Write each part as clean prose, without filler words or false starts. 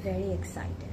very excited.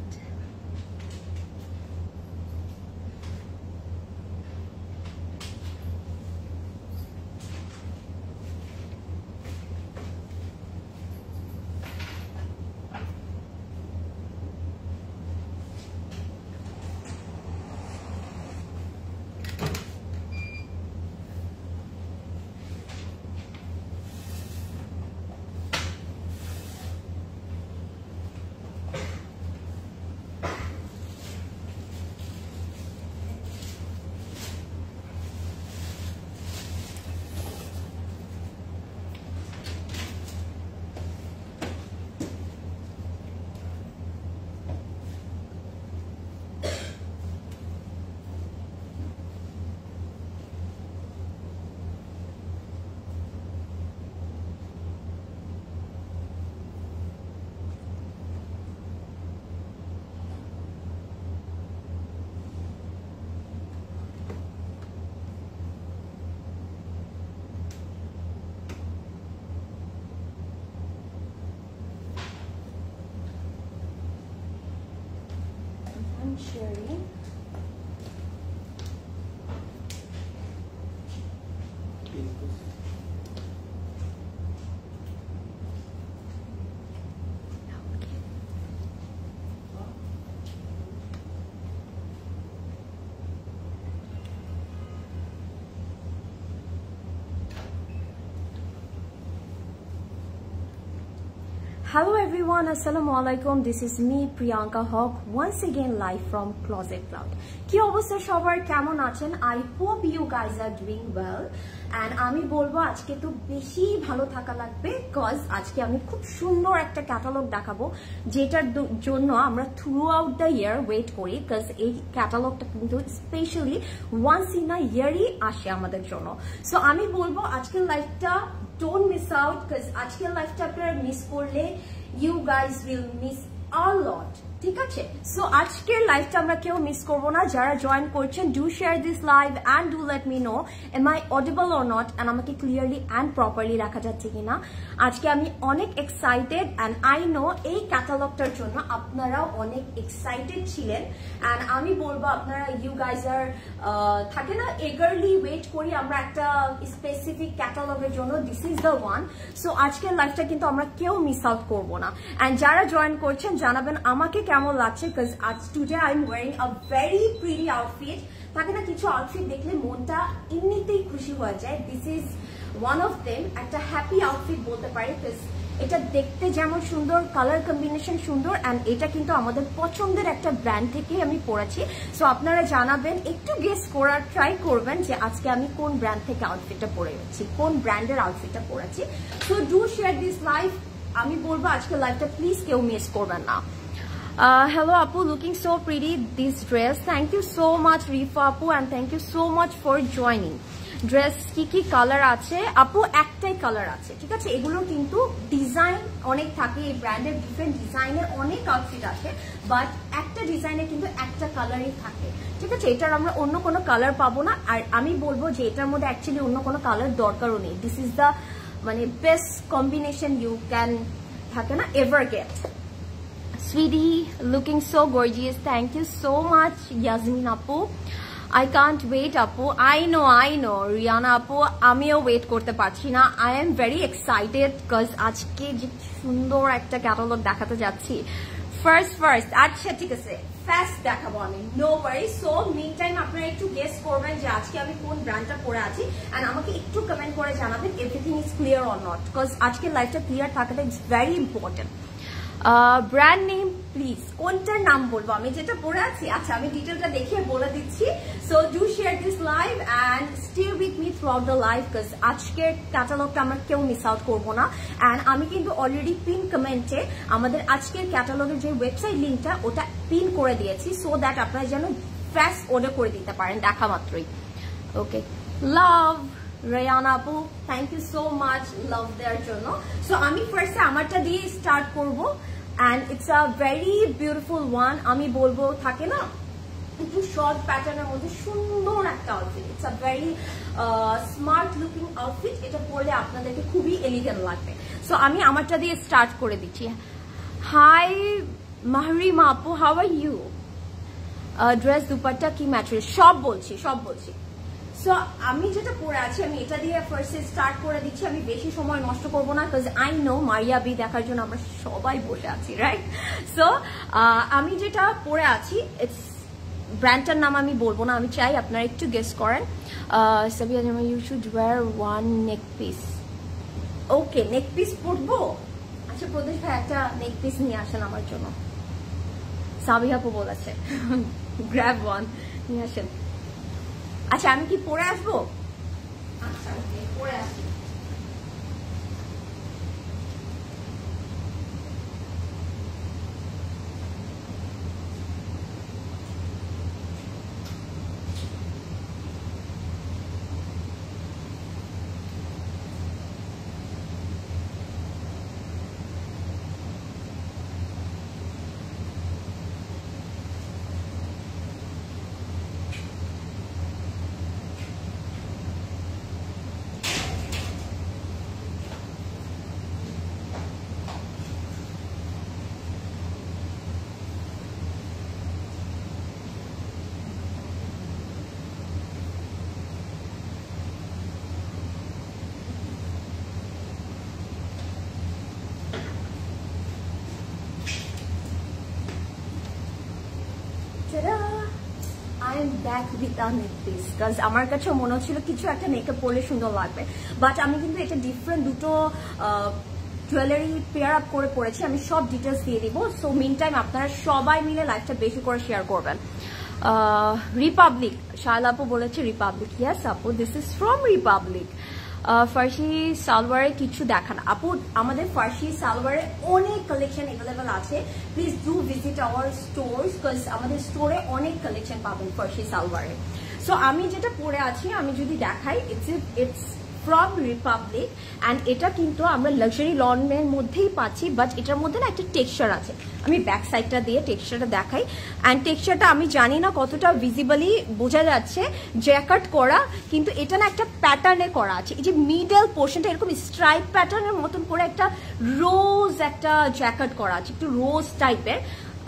Sharing. Hello everyone, Assalamualaikum. This is me Priyanka Hawk once again live from Closet Cloud. কি অবস্থা সবার, কেমন আছেন? I hope you guys are doing well. And আমি বলবো আজকে তো বেশি ভালো থাকা লাগবে cause আজকে আমি খুব সুন্দর একটা ক্যাটালগ দেখাবো যেটার জন্য আমরা throughout the year wait করি cause এই ক্যাটালগটা কিন্তু স্পেশালি once in a yearই আসে আমাদের জন্য। সো আমি বলবো আজকের লাইভটা don't miss out cause আজকের লাইভটা আপনারা মিস করলে you guys will miss a lot. ঠিক আছে, সো আজকের লাইভটা আমরা কেউ মিস করবো না। যারা জয়েন করছেন do share this live and do let me know am I audible or not and আমাকে ক্লিয়ারলি অ্যান্ড প্রপারলি রাখা যাচ্ছে কিনা। আজকে আমি অনেক এক্সাইটেড অ্যান্ড আই নো এই ক্যাটালগটার জন্য আপনারাও অনেক এক্সাইটেড ছিলেন অ্যান্ড আমি বলবো আপনারা ইউ গাইজ আর থাকে না এগারলি ওয়েট করি আমরা একটা স্পেসিফিক ক্যাটালগের জন্য, this is the one. So আজকের লাইভটা কিন্তু আমরা কেউ মিস আউট করবো না অ্যান্ড যারা জয়েন করছেন জানাবেন আমাকে কেমন লাগছে cuz আজ today I am wearing a very pretty outfit. থাকে না কিছু আউটফিট দেখলে মনটা এমনিতেই খুশি হয়ে যায়, this is one of them. একটা হ্যাপি আউটফিট বলতে পারি cuz এটা দেখতে যেমন সুন্দর, কালার কম্বিনেশন সুন্দর অ্যান্ড এটা কিন্তু আমাদের পছন্দের একটা ব্র্যান্ড থেকে আমি পরেছি। সো আপনারা জানাবেন, একটু গেস করার ট্রাই করবেন যে আজকে আমি কোন ব্র্যান্ড থেকে আউটফিটটা পরে যাচ্ছি, কোন ব্র্যান্ডের আউটফিটটা পরেছি। So do share this live. আমি বলবো আজকে লাইভটা প্লিজ কেউ মিস করবেন না। Hello Apu, looking so pretty this dress. Thank you so much Rifa Apu and thank you so much for joining. Dress কি কালার আছে আপু? একটাই কালার আছে, ঠিক আছে। এগুলো কিন্তু ডিজাইন অনেক থাকে, এই ব্র্যান্ডের ডিফারেন্ট ডিজাইনের অনেক আউটফিট আছে বাট একটা ডিজাইনে কিন্তু একটা কালারই থাকে, ঠিক আছে। এটার আমরা অন্য কোনো কালার পাবো না আর আমি বলবো যে এটার মধ্যে অ্যাকচুয়ালি অন্য কোনো কালার দরকারও নেই। দিস ইজ দ্য মানে বেস্ট কম্বিনেশন ইউ ক্যান থাকে না ever gate. Sweetie, looking so gorgeous. Thank you so much, Yasmin Apu. I can't wait, Apu. I know. Rihanna Apu, আমিও ওয়েট করতে পারছি না। I am very excited because আজকে যে সুন্দর একটা ক্যাটালগ দেখাতে যাচ্ছি। ফার্স্ট আচ্ছা ঠিক আছে, ফার্স্ট দেখাবো আমি, no worry. So mean time আপনারা একটু গেস করবেন যে আজকে আমি কোন ব্র্যান্ডটা পরে আছি এন্ড আমাকে একটু কমেন্ট করে জানাবেন everything is clear or not because আজকের লাইফটা ক্লিয়ার থাকাটা it's very important. Brand name please, কোনটার নাম বলবো আমি যেটা পরে আছি? আচ্ছা আমি ডিটেলটা দেখিয়ে বলে দিচ্ছি। So do share this live and stay with me through out the live because আজকের ক্যাটালগটা আমরা কেউ মিস আউট করবো না অ্যান্ড আমি কিন্তু অলরেডি পিন কমেন্টে আমাদের আজকের ক্যাটালগের যে ওয়েবসাইট লিঙ্কটা ওটা পিন করে দিয়েছি সো দ্যাট আপনারা যেন ফ্যাস্ট অর্ডার করে দিতে পারেন দেখা মাত্রই। ওকে, লাভ Rihanna Apu, thank you so much love দেওয়ার জন্য। সো আমি ফার্স্টে আমারটা দিয়ে স্টার্ট করবো and it's a very beautiful one. আমি বলবো থাকে না একটু শর্ট প্যাটার্নের মধ্যে সুন্দর একটা outfit, it's a very smart looking outfit. এটা পরলে আপনাদেরকে খুবই এলিগেন্ট লাগবে। সো আমি আমারটা দিয়ে স্টার্ট করে দিচ্ছি। হাই মাহরিমা আপু, how are you? Dress dupatta কি ম্যাটেরিয়াল, সব বলছি। সো আমি যেটা পরে আছি আমি এটা দিয়ে ফার্স্টে স্টার্ট করে দিচ্ছি। আমি বেশি সময় নষ্ট করব না, because I know Maria B দেখার জন্য আমরা সবাই বসে আছি, রাইট? সো আমি যেটা পরে আছি, ইটস ব্র্যান্ডটার নাম আমি বলবো না, আমি চাই আপনারা একটু গেস করেন। সাবিয়া জামা, you should wear one neck piece. Okay, neck piece পরবো। আচ্ছা প্রদেশ ভাই একটা নেক পিস নিয়ে আসেন আমার জন্য, সাবিয়া আপু বলেছে। গ্র্যাব ওয়ান, নিয়ে আসেন। আচ্ছা আমি কি পরে আসবো? আচ্ছা পরে আসি। আমার কাছে মনে হচ্ছিল কিছু একটা মেকআপ পরলে সুন্দর লাগবে, বাট আমি কিন্তু এটা ডিফারেন্ট দুটো জুয়েলারি পেয়ার আপ করে পড়েছি। আমি সব ডিটেলস দিয়ে দিব। সো মিন টাইম আপনারা সবাই মিলে লাইফটা বেশি করে শেয়ার করবেন। রিপাবলিক, শায়লা আপু বলেছে রিপাবলিক। ইয়েস আপু, দিস ইজ ফ্রম রিপাবলিক। ফার্সি সালোয়ারে কিছু দেখান আপু, আমাদের ফার্সি সালোয়ারে অনেক কালেকশন অ্যাভেলেবল আছে। Please do visit our stores, because আমাদের স্টোরে অনেক কালেকশন পাবেন ফার্সি সালোয়ারে। সো আমি যেটা পরে আছি আমি যদি দেখাই, ইটস ফ্রম রিপাবলিক অ্যান্ড এটা কিন্তু আমরা লাক্সারি লনের মধ্যেই পাচ্ছি, বাট এটার মধ্যে না একটা টেক্সচার আছে। আমি ব্যাক সাইডটা দিয়ে টেক্সচারটা দেখাই, অ্যান্ড টেক্সচারটা আমি জানি না কতটা ভিজিবলি বোঝা যাচ্ছে, জ্যাকেট করা, কিন্তু এটা না একটা প্যাটার্নে করা আছে। এই যে মিডল পোর্শনটা এরকম স্ট্রাইপ প্যাটার্নের মতন করে একটা রোজ একটা জ্যাকেট করা আছে, একটু রোজ টাইপের।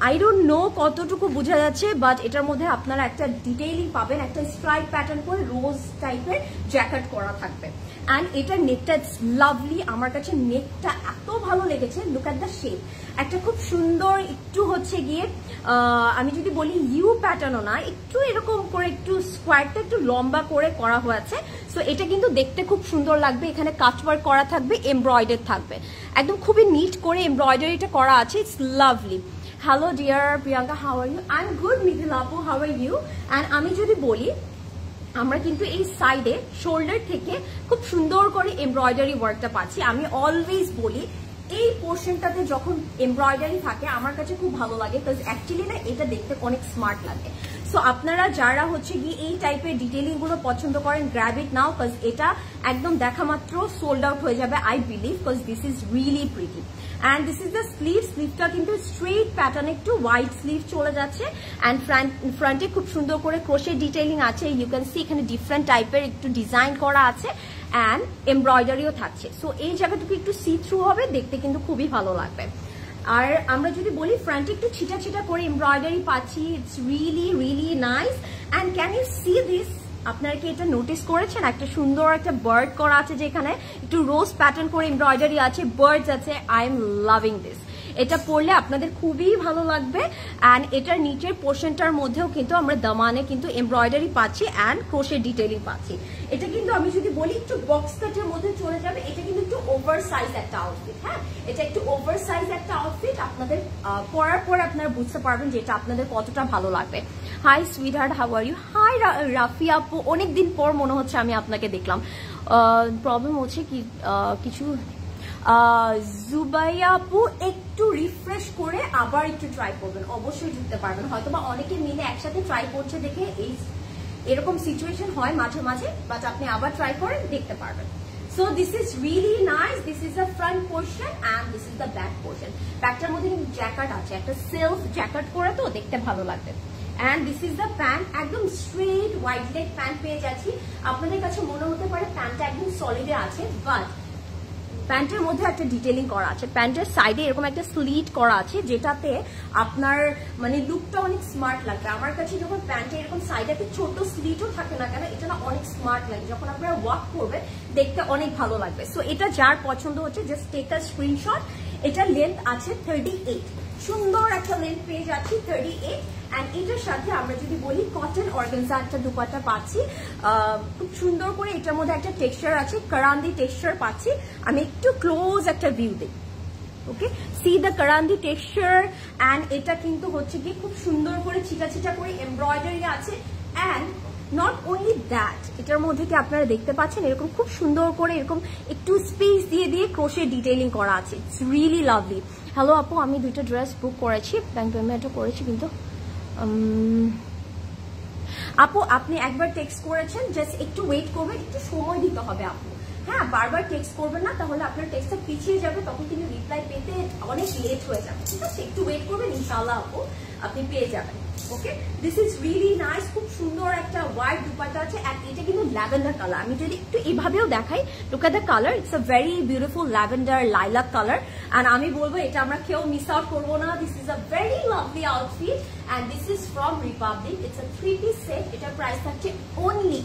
আই ডোন্ট নো কতটুকু বোঝা যাচ্ছে, বাট এটার মধ্যে আপনারা একটা ডিটেইলিং পাবেন, একটা স্ট্রাইপ প্যাটার্ন করে রোজ টাইপের জ্যাকেট করা থাকবে। অ্যান্ড এটার নেকটা ইটস লাভলি, আমার কাছে নেকটা এত ভালো লেগেছে। লুক অ্যাট দ্য শেপ, একটা খুব সুন্দর একটু হচ্ছে গিয়ে আমি যদি বলি ইউ প্যাটার্নও না, একটু এরকম করে একটু স্কোয়ারটা একটু লম্বা করে করা হয়েছে। সো এটা কিন্তু দেখতে খুব সুন্দর লাগবে। এখানে কাটওয়ার্ক করা থাকবে, এমব্রয়ডারি থাকবে, একদম খুবই নিট করে এমব্রয়ডারিটা করা আছে। It's lovely. Hello dear Priyanka, how are you? I am good Mithila আপু, হাউ আর ইউ? অ্যান্ড আমি যদি বলি, আমরা কিন্তু এই সাইডে শোল্ডার থেকে খুব সুন্দর করে এমব্রয়ডারি ওয়ার্কটা পাচ্ছি। আমি অলওয়েজ বলি এই পোর্শনটাতে যখন এমব্রয়ডারি থাকে আমার কাছে খুব ভালো লাগে, বিকজ অ্যাকচুয়ালি না এটা দেখতে অনেক স্মার্ট লাগে। সো আপনারা যারা হচ্ছে গিয়ে এই টাইপের ডিটেইলিং গুলো পছন্দ করেন, গ্র্যাব ইট নাও, বিকজ এটা একদম দেখা মাত্র সোল্ড আউট হয়ে যাবে I believe, because this is really pretty. And this is the sleeve, স্লিভটা কিন্তু স্ট্রেট প্যাটার্ন, একটু হোয়াইট স্লিভ চলে যাচ্ছে। অ্যান্ড ফ্রন্টে খুব সুন্দর করে ক্রোশের ডিটেইলিং আছে। ইউ ক্যান সি এখানে ডিফারেন্ট টাইপের একটু ডিজাইন করা আছে, অ্যান্ড এমব্রয়ডারিও থাকছে। সো এই জায়গাটুকু একটু সি থ্রু হবে, দেখতে কিন্তু খুবই ভালো লাগবে। আর আমরা যদি বলি ফ্রন্টে একটু ছিটা ছিটা করে এমব্রয়ডারি পাচ্ছি, it's really really nice. And can you see this? আপনারা কি এটা নোটিস করেছেন? একটা সুন্দর একটা বার্ড করা আছে, যেখানে একটু রোজ প্যাটার্ন করে এমব্রয়ডারি আছে, বার্ডস আছে। I am loving this. এটা পরলে আপনাদের খুবই ভালো লাগবে। অ্যান্ড এটার নিচের পোর্শনটার মধ্যেও কিন্তু আমরা দামানে কিন্তু এমব্রয়ডারি পাচ্ছি অ্যান্ড ক্রোশের ডিটেইলিং পাচ্ছি। এটা কিন্তু আমি যদি বলি একটু বক্স কাটের মধ্যে চলে যাবে। এটা কিন্তু একটু ওভার সাইজ একটা আউটফিট। হ্যাঁ, এটা একটু ওভার সাইজ একটা আউটফিট। আপনাদের পরার পর আপনারা বুঝতে পারবেন যে এটা আপনাদের কতটা ভালো লাগবে। Hi sweetheart, how are you? Hi Rafi আপু, অনেকদিন পর মনে হচ্ছে আমি আপনাকে দেখলাম। প্রবলেম হচ্ছে কি কিছু? জুবাইয়া আপু, একটু রিফ্রেশ করে আবার একটু ট্রাই করবেন, অবশ্যই ঢুকতে পারবেন। হয়তো বা অনেকে মিলে একসাথে ট্রাই করছে দেখে এরকম সিচুয়েশন হয় মাঝে মাঝে, বাট আপনি আবার ট্রাই করেন, দেখতে পারবেন। So this is really nice. This is the front portion and this is the back portion. ব্যাকটার মধ্যে কিন্তু জ্যাকেট আছে, একটা সেলফ জ্যাকেট করে, তো দেখতে ভালো লাগবে। And this is the pant, একদম স্ট্রেট হোয়াইট লেগ প্যান্ট পেয়ে যাচ্ছি। আপনাদের কাছে মনে হতে পারে প্যান্টটা একদম সলিডে আছে, বাট প্যান্টের মধ্যে একটা ডিটেইলিং করা আছে, প্যান্টের সাইডে এরকম একটা স্লিট করা আছে যেটাতে আপনার মানে লুকটা অনেক স্মার্ট লাগবে। আমার কাছে যখন প্যান্টে এরকম সাইডে একটা ছোট স্লিটও থাকে না কেন, এটা না অনেক স্মার্ট লাগে, যখন আপনারা ওয়াক করবে দেখতে অনেক ভালো লাগবে। সো এটা যার পছন্দ হচ্ছে জাস্ট টেক আ স্ক্রিনশট। এটা লেন্থ আছে 38, সুন্দর একটা লেন্থ পেয়ে যাচ্ছি 38। এন্ড এটার সাথে আমরা যদি বলি কটন অর্গানজা একটা দুপাট্টা পাচ্ছি, খুব সুন্দর করে এটার মধ্যে একটা টেক্সচার আছে, কারান্দি টেক্সচার পাচ্ছি। আমি একটু ক্লোজ একটা ভিউ দিই, okay, see the karandi texture. And এটা কিন্তু হচ্ছে কি খুব সুন্দর করে ছিটা ছিটা করে এমব্রয়ডারি আছে। এন্ড নট অনলি দ্যাট, এটার মধ্যে কি আপনারা দেখতে পাচ্ছেন এরকম খুব সুন্দর করে এরকম একটু স্পেস দিয়ে দিয়ে ক্রোশে ডিটেইলিং করা আছে। It's really lovely. হ্যালো আপু, আমি দুইটা ড্রেস বুক করেছি, ব্যাংক পেমেন্টও করেছি, কিন্তু আপু আপনি একবার টেক্সট করেছেন, জাস্ট একটু ওয়েট করবেন, একটু সময় দিতে হবে আপু। হ্যাঁ, বারবার টেক্সট করবেন না, তাহলে আপনার টেক্সটটা পিছিয়ে যাবে, তখন কিন্তু রিপ্লাই পেতে অনেক লেট হয়ে যাবে। ঠিক আছে, একটু ওয়েট করবেন, ইনশাআল্লাহ আপু আপনি পেয়ে যাবেন। ওকে, দিস ইজ রিয়েলি নাইস, খুব সুন্দর একটা হোয়াইট দুপাট্টা আছে। আর এটা কিন্তু ল্যাভেন্ডার কালার, আমি যদি একটু এভাবেও দেখাই, look at the colour, it's a very beautiful lavender lilac colour. And আমি বলবো এটা আমরা কেউ মিস আউট করবো না। This is a very lovely outfit and this is from Republic. It's a 3-piece set. এটার প্রাইস থাকছে অনলি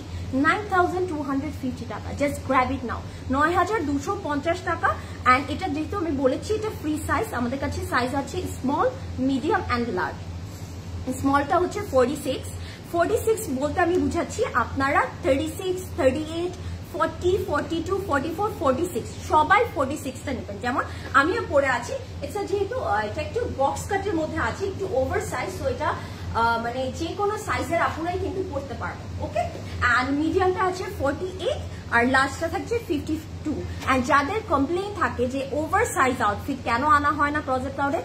9,250 টাকা। জাস্ট গ্র্যাব ইট নাও, 9,250 টাকা। অ্যান্ড এটা যেহেতু আমি বলেছি এটা ফ্রি সাইজ, আমাদের কাছে সাইজ আছে স্মল, মিডিয়াম অ্যান্ড লার্জ। স্মলটা হচ্ছে 46 বলতে আমি বুঝাচ্ছি আপনারা 36, 38, 40, 42, 44, 46 সবাই 46টা নেবেন। যেমন আমিও পরে আছি, এটা যেহেতু এটা একটু বক্স কাটের মধ্যে আছে, একটু ওভার সাইজ, তো এটা মানে যে কোনো সাইজের আপনারাই কিন্তু পড়তে পারবেন। ওকে, অ্যান্ড মিডিয়ামটা আছে 48 আর লার্জটা থাকছে 52। অ্যান্ড যাদের কমপ্লেইন থাকে যে ওভার সাইজ আউটফিট কেন আনা হয় না ক্লোজেট ক্লাউডে,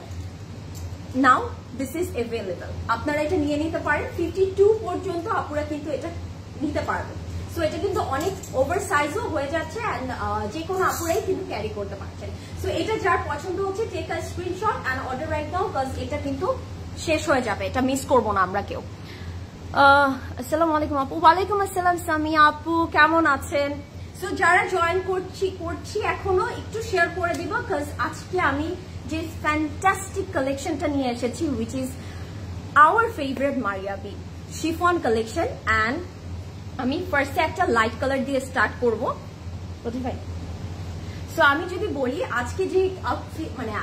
নাও দিস ইজ অ্যাভেলেবল, আপনারা এটা নিয়ে নিতে পারেন। 52 পর্যন্ত আপনারা কিন্তু এটা নিতে পারবেন। সো এটা কিন্তু অনেক ওভার সাইজও হয়ে যাচ্ছে অ্যান্ড যে কোনো আপুরাই কিন্তু ক্যারি করতে পারছেন। সো এটা যার পছন্দ হচ্ছে take a screenshot and order right now, because এটা কিন্তু শেষ হয়ে যাবে, এটা মিস করবো না আমরা কেউ। আসসালামু আলাইকুম আপু। ওয়ালাইকুম আসসালাম সামিয়া আপু, কেমন আছেন? সো যারা জয়েন করছি এখনো একটু শেয়ার করে দিব, বিকজ আজকে আমি যে ফ্যান্টাস্টিক কালেকশনটা নিয়ে এসেছি, which is our favourite Maria B chiffon collection. And আমি ফার্স্টে একটা লাইট কালার দিয়ে স্টার্ট করবো। ভাই, সো আমি যদি বলি আজকে যে মানে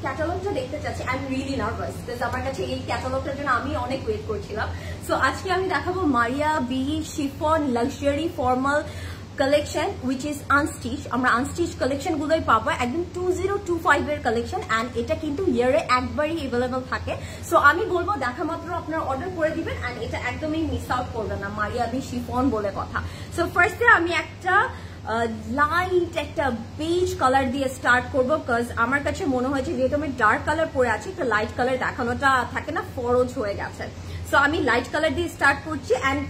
ক্যাটালগটা দেখতে চাচ্ছি, I am really nervous, because আমার কাছে এই ক্যাটালগটার জন্য আমি অনেক ওয়েট করছিলাম। সো আজকে আমি দেখাবো Maria B chiffon luxury formal collection, which is unstitch. আমরা আনস্টিচ কালেকশন গুলোই পাবো, একদম 2025 এর কালেকশন। অ্যান্ড এটা কিন্তু ইয়ারে একবারই এভেলেবল থাকে। সো আমি বলবো দেখা মাত্র আপনারা অর্ডার করে দিবেন, অ্যান্ড এটা একদমই মিস আউট করবেন না, মারিয়া বি শিফন বলে কথা। সো ফার্স্টে আমি একটা লাইট একটা বেজ কালার দিয়ে স্টার্ট করবো, বিকজ আমার কাছে মনে হয়েছে যেহেতু আমি ডার্ক কালার পরে আছি, তো লাইট কালার দেখানোটা থাকে না, ফরজ হয়ে গেছে। সো আমি লাইট কালার দিয়ে স্টার্ট করছি। And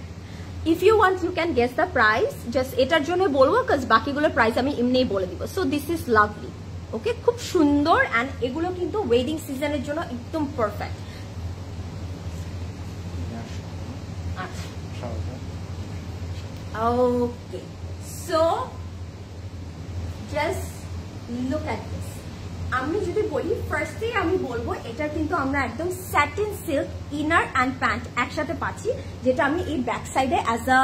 if you want you can guess the price, just এটার জন্য বলবো, বিকজ বাকিগুলোর প্রাইস আমি এমনিই বলে দিব। সো দিস ইজ লাভলি, ওকে, খুব সুন্দর। অ্যান্ড এগুলো কিন্তু ওয়েডিং সিজনের জন্য একদম perfect. Okay, so just look at this. আমি যদি বলি ফার্স্টে আমি বলবো এটা কিন্তু আমরা একদম satin silk inner and pant একসাথে পাচ্ছি, যেটা আমি এই ব্যাক সাইডে অ্যাজ আ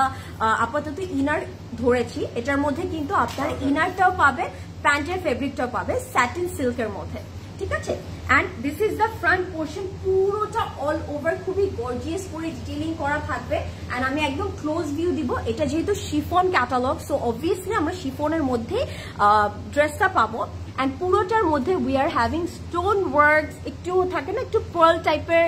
আপাতত ইনার ধরেছি। এটার মধ্যে কিন্তু আপনার ইনারটাও পাবে, প্যান্টের ফেব্রিকটাও পাবে স্যাটিন সিল্কের মধ্যে, ঠিক আছে। And this is the front portion, পুরোটা অল ওভার খুবই গর্জিয়াস করে ডিটেইলিং করা থাকবে। অ্যান্ড আমি একদম ক্লোজ ভিউ দিব। এটা যেহেতু শিফন ক্যাটালগ, সো অবভিয়াসলি আমরা শিফনের মধ্যে ড্রেসটা পাবো। অ্যান্ড পুরোটার মধ্যে we are having stone work, একটু থাকে না একটু পার্ল টাইপের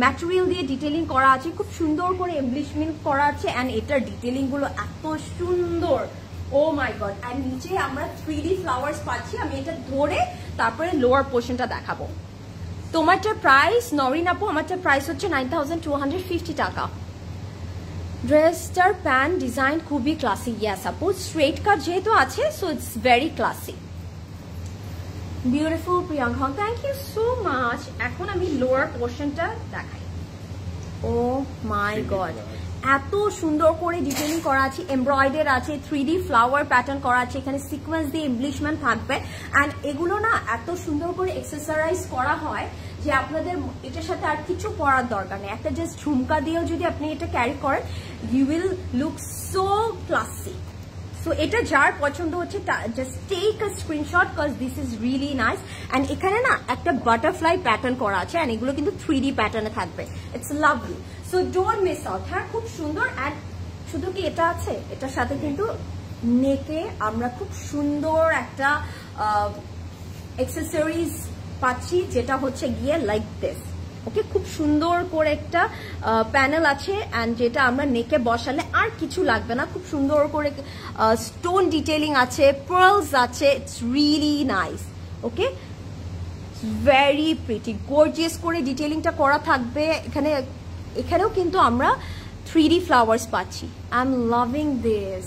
ম্যাটেরিয়াল দিয়ে ডিটেইলিং করা আছে, খুব সুন্দর করে এমব্লিশমেন্ট করা আছে। অ্যান্ড এটার ডিটেইলিং গুলো এত সুন্দর, ও মাই গড। অ্যান্ড নিচে আমরা 3D ফ্লাওয়ার্স পাচ্ছি। আমি এটা ধরে তারপরে লোয়ার পোর্শনটা দেখাবো। তোমারটার প্রাইস নরিন আপু, আমারটার প্রাইস হচ্ছে 9,250 টাকা। ড্রেসটার প্যান্ট ডিজাইন খুবই ক্লাসি। ইয়াস আপু, স্ট্রেট কাট যেহেতু আছে, so it's very classy. Beautiful Priyanka, thank you so much. এখন আমি লোয়ার পোর্শনটা দেখাই। ও মাই গড, এত সুন্দর করে ডিটেইলিং করা আছে, এমব্রয়ডারি আছে, 3D ফ্লাওয়ার প্যাটার্ন করা আছে, এখানে সিকোয়েন্স দিয়ে এমব্লিশমেন্ট থাকবে। অ্যান্ড এগুলো না এত সুন্দর করে এক্সেসরাইজ করা হয় যে আপনাদের এটার সাথে আর কিছু পরার দরকার নেই, একটা জাস্ট ঝুমকা দিয়েও যদি আপনি এটা ক্যারি করেন you will look so classy. So এটা যার পছন্দ হচ্ছে just take a screenshot cause this is really nice. And এখানে না একটা বাটারফ্লাই প্যাটার্ন করা আছে, অ্যান্ড এগুলো কিন্তু 3D প্যাটার্নে থাকবে, it's lovely. So don't miss out. হ্যাঁ, খুব সুন্দর। অ্যান্ড শুধু কি এটা আছে, এটার সাথে কিন্তু নেকে আমরা খুব সুন্দর একটা অ্যাক্সেসরিজ পাচ্ছি, যেটা হচ্ছে গিয়ে লাইক দিস। ওকে, খুব সুন্দর করে একটা প্যানেল আছে, অ্যান্ড যেটা আমরা নেকে বসালে আর কিছু লাগবে না। খুব সুন্দর করে স্টোন ডিটেইলিং আছে, পার্লস আছে, it's really nice. Okay, very pretty, gorgeous করে ডিটেইলিংটা করা থাকবে। এখানেও কিন্তু আমরা 3D ফ্লাওয়ার্স পাচ্ছি। I am loving this.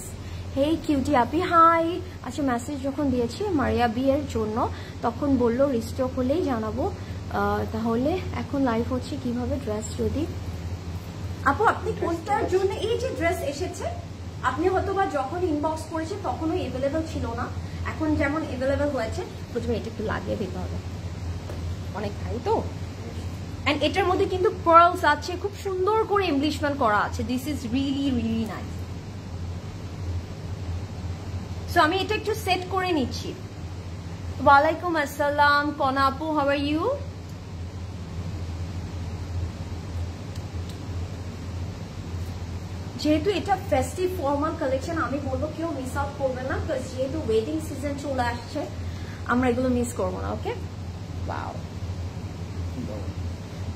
Hey cutie Api, high. আচ্ছা, মেসেজ যখন দিয়েছি মারিয়া বিয়ের জন্য তখন বললো রিস্টক হলেই জানাবো। তাহলে এখন লাইভ হচ্ছে কিভাবে ড্রেস, যদি আপু আপনি কোনটার জন্য এই যে ড্রেস এসেছে, আপনি হয়তো বা যখন ইনবক্স করেছে তখনও এভেলেবেল ছিল না, এখন যেমন এভেলেবেল হয়েছে। প্রথমে এটা একটু লাগিয়ে দিতে হবে, অনেক ভাই তো। অ্যান্ড এটার মধ্যে কিন্তু পার্লস আছে, খুব সুন্দর করে এমব্লিশমেন্ট করা আছে। This is really really nice. So আমি এটা একটু সেট করে নিচ্ছি। ওয়ালাইকুম আসসালাম কনা আপু, হাউ আর ইউ? যেহেতু এটা ফেস্টিভ ফর্মাল কালেকশন, আমি বলবো কেউ মিস আউট করবে না, বিকজ যেহেতু ওয়েডিং সিজন চলে আসছে আমরা এগুলো মিস করবো না। Okay, wow,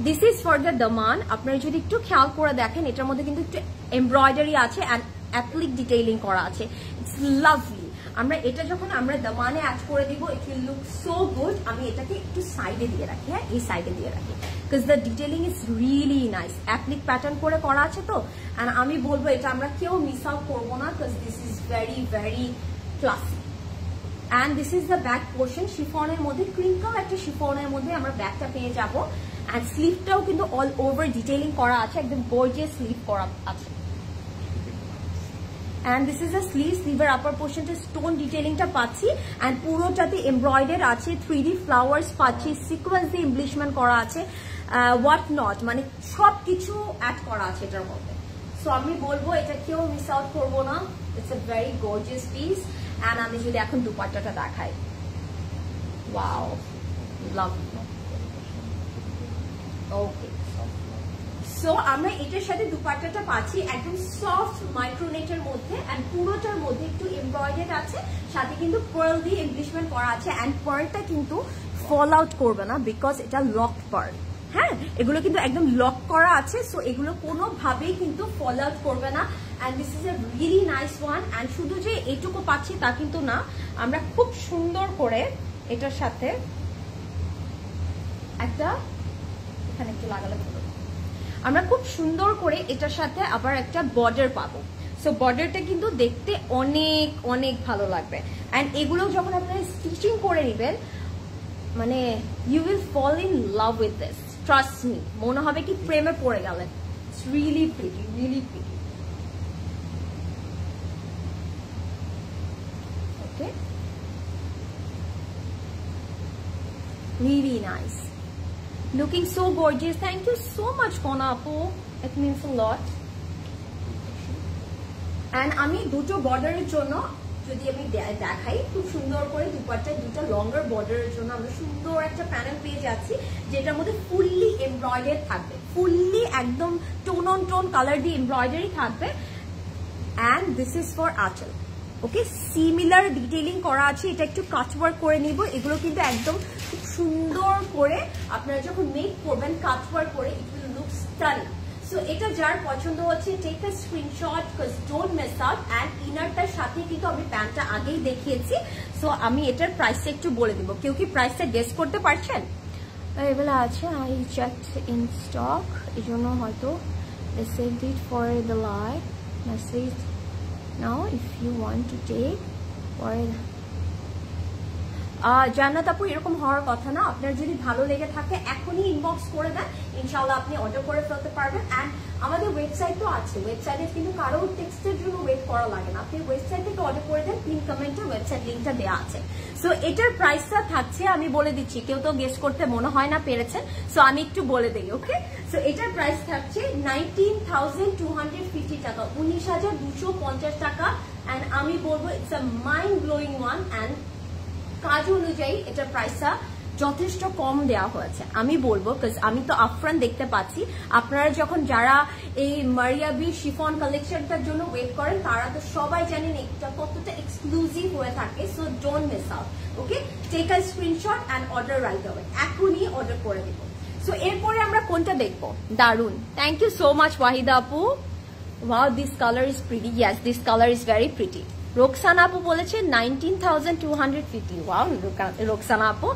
this is for the দামান। আপনারা যদি একটু খেয়াল করে দেখেন, এটার মধ্যে কিন্তু একটু এমব্রয়ডারি আছে অ্যান্ড অ্যাপ্লিক ডিটেইলিং করা আছে, ইটস লাভলি। আমরা এটা যখন আমরা দামানে অ্যাড করে দিব it will look so good. আমি এটাকে একটু সাইডে দিয়ে রাখি, হ্যাঁ, এই সাইডে দিয়ে রাখি, because the detailing is really nice. Applique pattern করে করা আছে তো, অ্যান্ড আমি বলবো এটা আমরা কেউ মিস আউট করবো না, because this is very very classy. And this is the back portion, শিফনের মধ্যে ক্রিঙ্কল একটা শিফনের মধ্যে আমরা ব্যাকটা পেয়ে যাবো। অ্যান্ড স্লিভটাও কিন্তু অল ওভার ডিটেইলিং করা আছে, একদম গর্জিয়াস স্লিভ করা আছে। And this is a sleeve, স্লিভের আপার পোর্শনটা স্টোন ডিটেইলিংটা পাচ্ছি, অ্যান্ড পুরোটাতে এমব্রয়ডারি আছে, 3D ফ্লাওয়ার্স পাচ্ছি, সিকোয়েন্স দিয়ে এমব্লিশমেন্ট করা আছে, হোয়াট নট, মানে সব কিছু অ্যাড করা আছে এটার মধ্যে। সো আমি বলবো এটা কেউ মিস আউট করবো না, it's a very gorgeous piece. And আমি যদি এখন দুপাট্টাটা দেখাই, ওয়াও, লাভ। ওকে, সো আমরা এটার সাথে দুপাট্টাটা পাচ্ছি একদম সফট মাইক্রোনেটের মধ্যে, এন্ড পুরোটার মধ্যে একটু এমব্রয়ডারি আছে, সাথে কিন্তু পার্ল দিয়ে এমব্লিশমেন্ট করা আছে। এন্ড পার্লটা কিন্তু ফল আউট করবে না, বিকজ এটা লক পার্ল। হ্যাঁ, এগুলো কিন্তু একদম লক করা আছে, সো এগুলো কোনোভাবেই কিন্তু ফল আউট করবে না। And this is a really nice one. And শুধু যে এটুকু পাচ্ছি তা কিন্তু না, আমরা খুব সুন্দর করে এটার সাথে একটা, এখানে একটু লাগালে আমরা খুব সুন্দর করে এটার সাথে আবার একটা বর্ডার পাবো। সো বর্ডারটা কিন্তু দেখতে অনেক অনেক ভালো লাগবে। অ্যান্ড এগুলো যখন আপনারা স্টিচিং করে নেবেন, মানে you will fall in love with this, trust me, মনে হবে কি প্রেমে পড়ে গেলেন। It's really pretty, really pretty. Okay, really nice, looking so gorgeous. Thank you so much Kona apu, it means a lot. And আমি দুটো বর্ডারের জন্য যদি আমি দেখাই, খুব সুন্দর করে দুপাট্টায় দুটো লঙ্গার বর্ডারের জন্য আমরা সুন্দর একটা প্যানেল পেয়ে যাচ্ছি, যেটার মধ্যে ফুললি এমব্রয়ডারি থাকবে, ফুললি একদম টোন অন টোন কালার দিয়ে এমব্রয়ডারি থাকবে। অ্যান্ড দিস ইজ ফর আঁচল। ওকে, সিমিলার ডিটেইলিং করা আছে, এটা একটু কাটওয়ার্ক করে নিব। এগুলো কিন্তু একদম খুব সুন্দর করে আপনারা যখন মেক করবেন কাটওয়ার্ক করে, it will look stunning. So এটা যার পছন্দ হচ্ছে take a screenshot, because don't miss out. And ইনারটার সাথে কিন্তু আমি প্যান্টটা আগেই দেখিয়েছি, সো আমি এটার প্রাইসটা একটু বলে দিব। কেউ কি প্রাইসটা গেস করতে পারছেন? এগুলো আছে, আই চেকড ইন স্টক, এই জন্য হয়তো they saved it for the live message. Now if you want to take for জান্নাত আপু এরকম হওয়ার কথা না, আপনার যদি ভালো লেগে থাকে এখনই ইনবক্স করে দেন, ইনশাআল্লাহ আপনি অর্ডার করে ফেলতে পারবেন। অ্যান্ড আমাদের ওয়েবসাইট তো আছে, ওয়েবসাইটে কিন্তু কারো টেক্সটের জন্য ওয়েট করা লাগে না, আপনি ওয়েবসাইট থেকে অর্ডার করে দেন, পিন কমেন্টে ওয়েবসাইট লিঙ্কটা দেওয়া আছে। সো এটার প্রাইসটা থাকছে, আমি বলে দিচ্ছি, কেউ তো গেস করতে মনে হয় না পেরেছেন, সো আমি একটু বলে দিই। ওকে, সো এটার প্রাইস থাকছে 19,250 টাকা, 19,250 টাকা। অ্যান্ড আমি বলবো it's a mind blowing one. And কাজ অনুযায়ী এটার প্রাইসটা যথেষ্ট কম দেওয়া হয়েছে আমি বলবো, বিকজ আমি তো আপফ্রন্ট দেখতে পাচ্ছি আপনারা যখন যারা এই মারিয়াবি শিফন কালেকশনটার জন্য ওয়েট করেন তারা তো সবাই জানেন এটা কতটা এক্সক্লুসিভ হয়ে থাকে। So don't miss out. Okay, take a screenshot and order right away, এখনই অর্ডার করে দিব। সো এরপরে আমরা কোনটা দেখবো? দারুন, thank you so much Wahida আপু। Wow, this colour is pretty. Yes, this colour is very pretty. Roksana আপু বলেছে 19,250। ওয়াও রোকসানা আপু,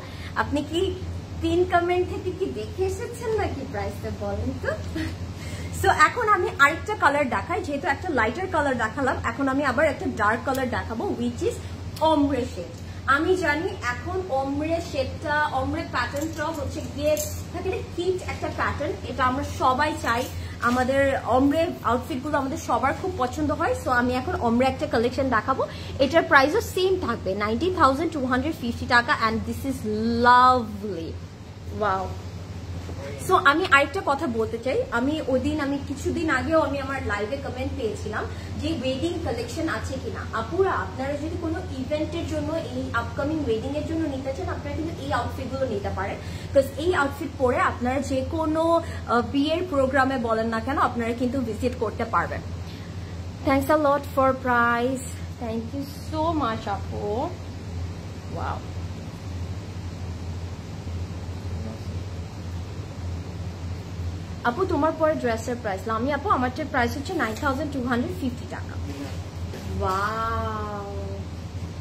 আপনি কি পিন কমেন্ট থেকে কি দেখে এসেছেন নাকি প্রাইসটা বলেন তো? সো এখন আমি আরেকটা কালার দেখাই, যেহেতু একটা লাইটার কালার দেখালাম, এখন আমি আবার একটা ডার্ক কালার দেখাবো, উইচ ইজ অমরে শেড। আমি জানি এখন অমরে শেডটা, অমরে প্যাটার্নটা হচ্ছে গিয়ে থাকে কিট একটা প্যাটার্ন, এটা আমরা সবাই চাই, আমাদের অমরে আউটফিটগুলো আমাদের সবার খুব পছন্দ হয়। সো আমি এখন অমরে একটা কালেকশন দেখাবো, এটার প্রাইসও সেম থাকবে 19,250 টাকা। And this is lovely. Wow. So আমি আরেকটা কথা বলতে চাই, আমি কিছুদিন আগেও আমি আমার লাইভে কমেন্ট পেয়েছিলাম যে ওয়েডিং কালেকশন আছে কিনা। আপুরা, আপনারা যদি কোনো ইভেন্টের জন্য, এই আপকামিং ওয়েডিং এর জন্য নিতে চান, আপনারা কিন্তু এই আউটফিটগুলো নিতে পারেন, বিকজ এই আউটফিট পরে আপনারা যে কোনো বিয়ের প্রোগ্রামে বলেন না কেন আপনারা কিন্তু ভিজিট করতে পারবেন। Thanks a lot for price, thank you so much আপু। ওয়াও, আপু তোমার পরে ড্রেসের প্রাইস, আমি আপু আমারটার প্রাইস হচ্ছে 9,250 টাকা। Wow,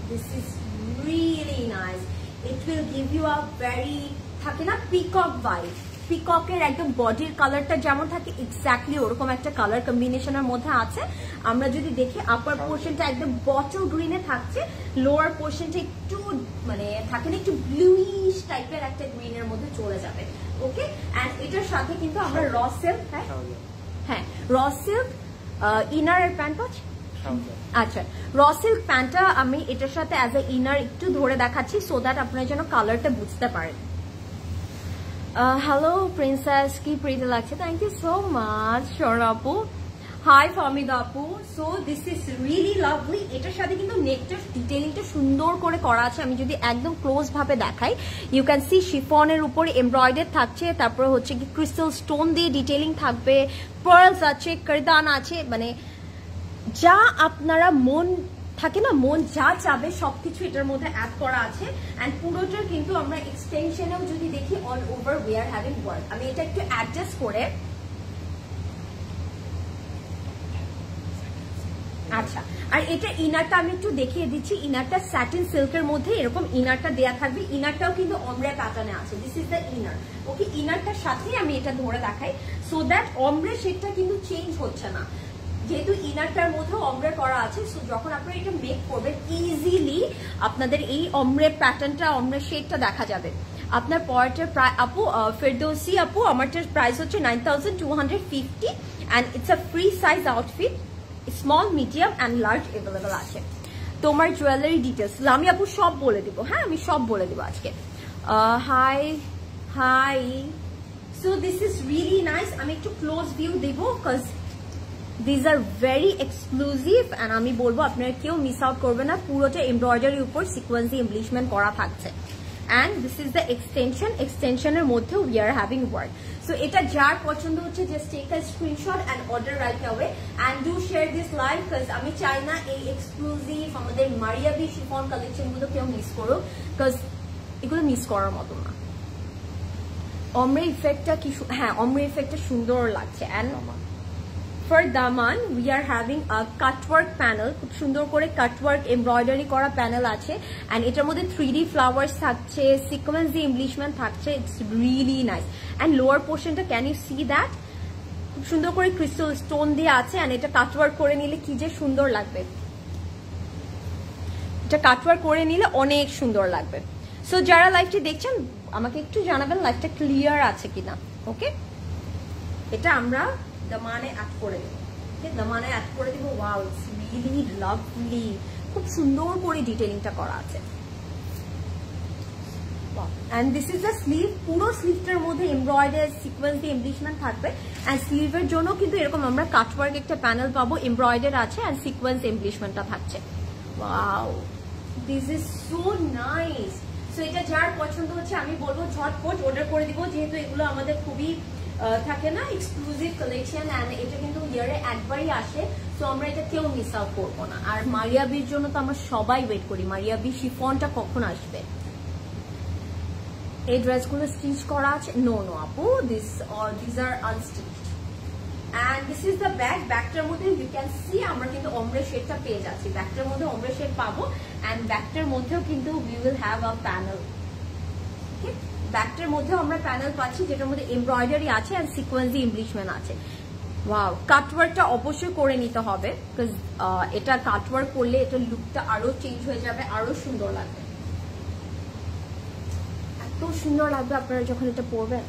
this is really nice. It will give you a very, থাকে না পিকক ভাইব, পিককের একদম বডির কালারটা যেমন থাকে এক্স্যাক্টলি ওরকম একটা কালার কম্বিনেশনের মধ্যে আছে। আমরা যদি দেখি আপার পোর্শনটা একদম বটল গ্রিনে থাকছে, লোয়ার পোর্শনটা একটু মানে থাকে না একটু ব্লুইশ টাইপের একটা গ্রিনের মধ্যে চলে যাবে। ওকে, অ্যান্ড এটার সাথে কিন্তু আমরা র সিল্ক, হ্যাঁ র সিল্ক ইনার এর প্যান্ট পাচ্ছি। আচ্ছা, র সিল্ক প্যান্টটা আমি এটার সাথে অ্যাজ এ ইনার একটু ধরে দেখাচ্ছি, সো দ্যাট আপনারা যেন কালারটা বুঝতে পারেন। হ্যালো প্রিন্সেস, কি প্রিটি লাগছে, thank you so much Sharna আপু। হাই ফামিদা আপু। So this is really lovely. এটার সাথে কিন্তু নেকটার ডিটেইলিংটা সুন্দর করে করা আছে, আমি যদি একদম ক্লোজ ভাবে দেখাই, ইউ ক্যান সি শিফনের উপরে এমব্রয়ডারি থাকছে, তারপরে হচ্ছে কি ক্রিস্টাল স্টোন দিয়ে ডিটেইলিং থাকবে, পার্লস আছে, কারদান আছে, মানে যা আপনারা মন থাকে না, মন যা চাবে সবকিছু এটার মধ্যে অ্যাড করা আছে। অ্যান্ড পুরোটার কিন্তু আমরা এক্সটেনশনেও যদি দেখি all over we are having work. আমি এটা একটু অ্যাডজাস্ট করে, আচ্ছা, আর এটা ইনারটা আমি একটু দেখিয়ে দিচ্ছি, ইনারটা স্যাটিন সিল্কের মধ্যে এরকম ইনারটা দেয়া থাকবে, ইনারটাও কিন্তু অমরে প্যাটার্নে আছে, দিস ইজ দ্য ইনার। ওকে, ইনারটার সাথেই আমি এটা ধরে দেখাই, সো দ্যাট অমরে শেডটা কিন্তু চেঞ্জ হচ্ছে না, যেহেতু ইনারটার মধ্যেও অমরে করা আছে। সো যখন আপনারা এটা মেক করবেন ইজিলি আপনাদের এই অমরে প্যাটার্নটা, অমরে শেডটা দেখা যাবে। আপনার পরেরটার প্রায় আপু ফেরদৌসি আপু, আমারটার প্রাইস হচ্ছে 9,250 and it's a free size outfit, small medium and large available আছে। তোমার জুয়েলারি ডিটেলস আমি আপু সব বলে দিব, হ্যাঁ আমি সব বলে দিব আজকে। Hi hi, so this is really nice. আমি একটু ক্লোজ ভিউ দেব, because this are very exclusive and আমি বলবো আপনারা কেউ মিস আউট করবে না, পুরোটা এমব্রয়ডারির উপর সিকোয়েন্সি এমব্লিশমেন্ট করা থাকছে। And this is the extension, এক্সটেনশনের মধ্যে we are having work. So এটা যার পছন্দ হচ্ছে just take a screenshot and order right away and do share this live, because আমি চাই না এই এক্সক্লুসিভ আমাদের মারিয়াবি শিফন কালেকশন গুলো কেউ মিস করুক, বিকজ এগুলো মিস করার মতো না। অমরে ইফেক্টটা কি, হ্যাঁ অমরে ইফেক্টটা সুন্দর লাগছে। And for Daman we are having a cutwork panel, খুব সুন্দর করে কাটওয়ার্ক এমব্রয়ডারি করা প্যানেল আছে, অ্যান্ড এটার মধ্যে 3D ফ্লাওয়ার্স থাকছে, সিকোয়েন্স দিয়ে এমব্লিশমেন্ট থাকছে, it's really nice. And lower পোর্শনটা ক্যান ইউ সি দ্যাট খুব সুন্দর করে ক্রিস্টাল স্টোন দিয়ে আছে, অ্যান্ড এটা কাটওয়ার্ক করে নিলে কি যে সুন্দর লাগবে, এটা কাটওয়ার্ক করে নিলে অনেক সুন্দর লাগবে। সো যারা লাইভটি দেখছেন আমাকে একটু জানাবেন লাইভটা ক্লিয়ার আছে কিনা। ওকে, এটা আমরা দামানে অ্যাড করে দেবো। ওকে, দামানে অ্যাড করে দেবো। ওয়াও, ইটস রিয়েলি লাভলি, খুব সুন্দর করে ডিটেইলিংটা করা আছে। And this is the sleeve, পুরো স্লিভটার মধ্যে এমব্রয়ডারি সিকোয়েন্স দিয়ে এমব্লিশমেন্ট থাকবে। এন্ড স্লিভের জন্য কিন্তু এরকম আমরা কাটওয়ার্ক একটা প্যানেল পাবো, এমব্রয়ডারি আছে এন্ড সিকোয়েন্স এমব্লিশমেন্টটা থাকছে। Wow, this is so nice. So এটা যার পছন্দ হচ্ছে আমি বলবো ঝটপট অর্ডার করে দিব, যেহেতু এগুলো আমাদের খুবই থাকে না এক্সক্লুসিভ কালেকশন, এন্ড এটা কিন্তু ইয়ারে একবারই আসে। সো আমরা এটা কেউ মিস আউট করবো না। আর মারিয়াবির জন্য তো আমরা সবাই ওয়েট করি, মারিয়াবি শিফনটা কখন আসবে। এই ড্রেসগুলো স্টিচ করা আছে? নো নো আপু, this are unstitched. And this is the bag. ব্যাগটার মধ্যে ইউ ক্যান সি আমরা কিন্তু ওমব্রে শেডটা পেয়ে যাচ্ছি। ব্যাগটার মধ্যে ওমব্রে শেড পাবো এন্ড ব্যাগটার মধ্যেও কিন্তু we will have a panel. Okay, ব্যাগটার মধ্যেও আমরা প্যানেল পাচ্ছি যেটার মধ্যে এমব্রয়ডারি আছে এন্ড সিকোয়েন্সি এমব্লিশমেন্ট আছে। ওয়াও, কাটওয়ার্কটা অবশ্যই করে নিতে হবে, বিকজ এটা কাটওয়ার্ক করলে এটা লুকটা আরো চেঞ্জ হয়ে যাবে, আরো সুন্দর লাগবে। এত সুন্দর লাগবে আপনারা যখন এটা পরবেন।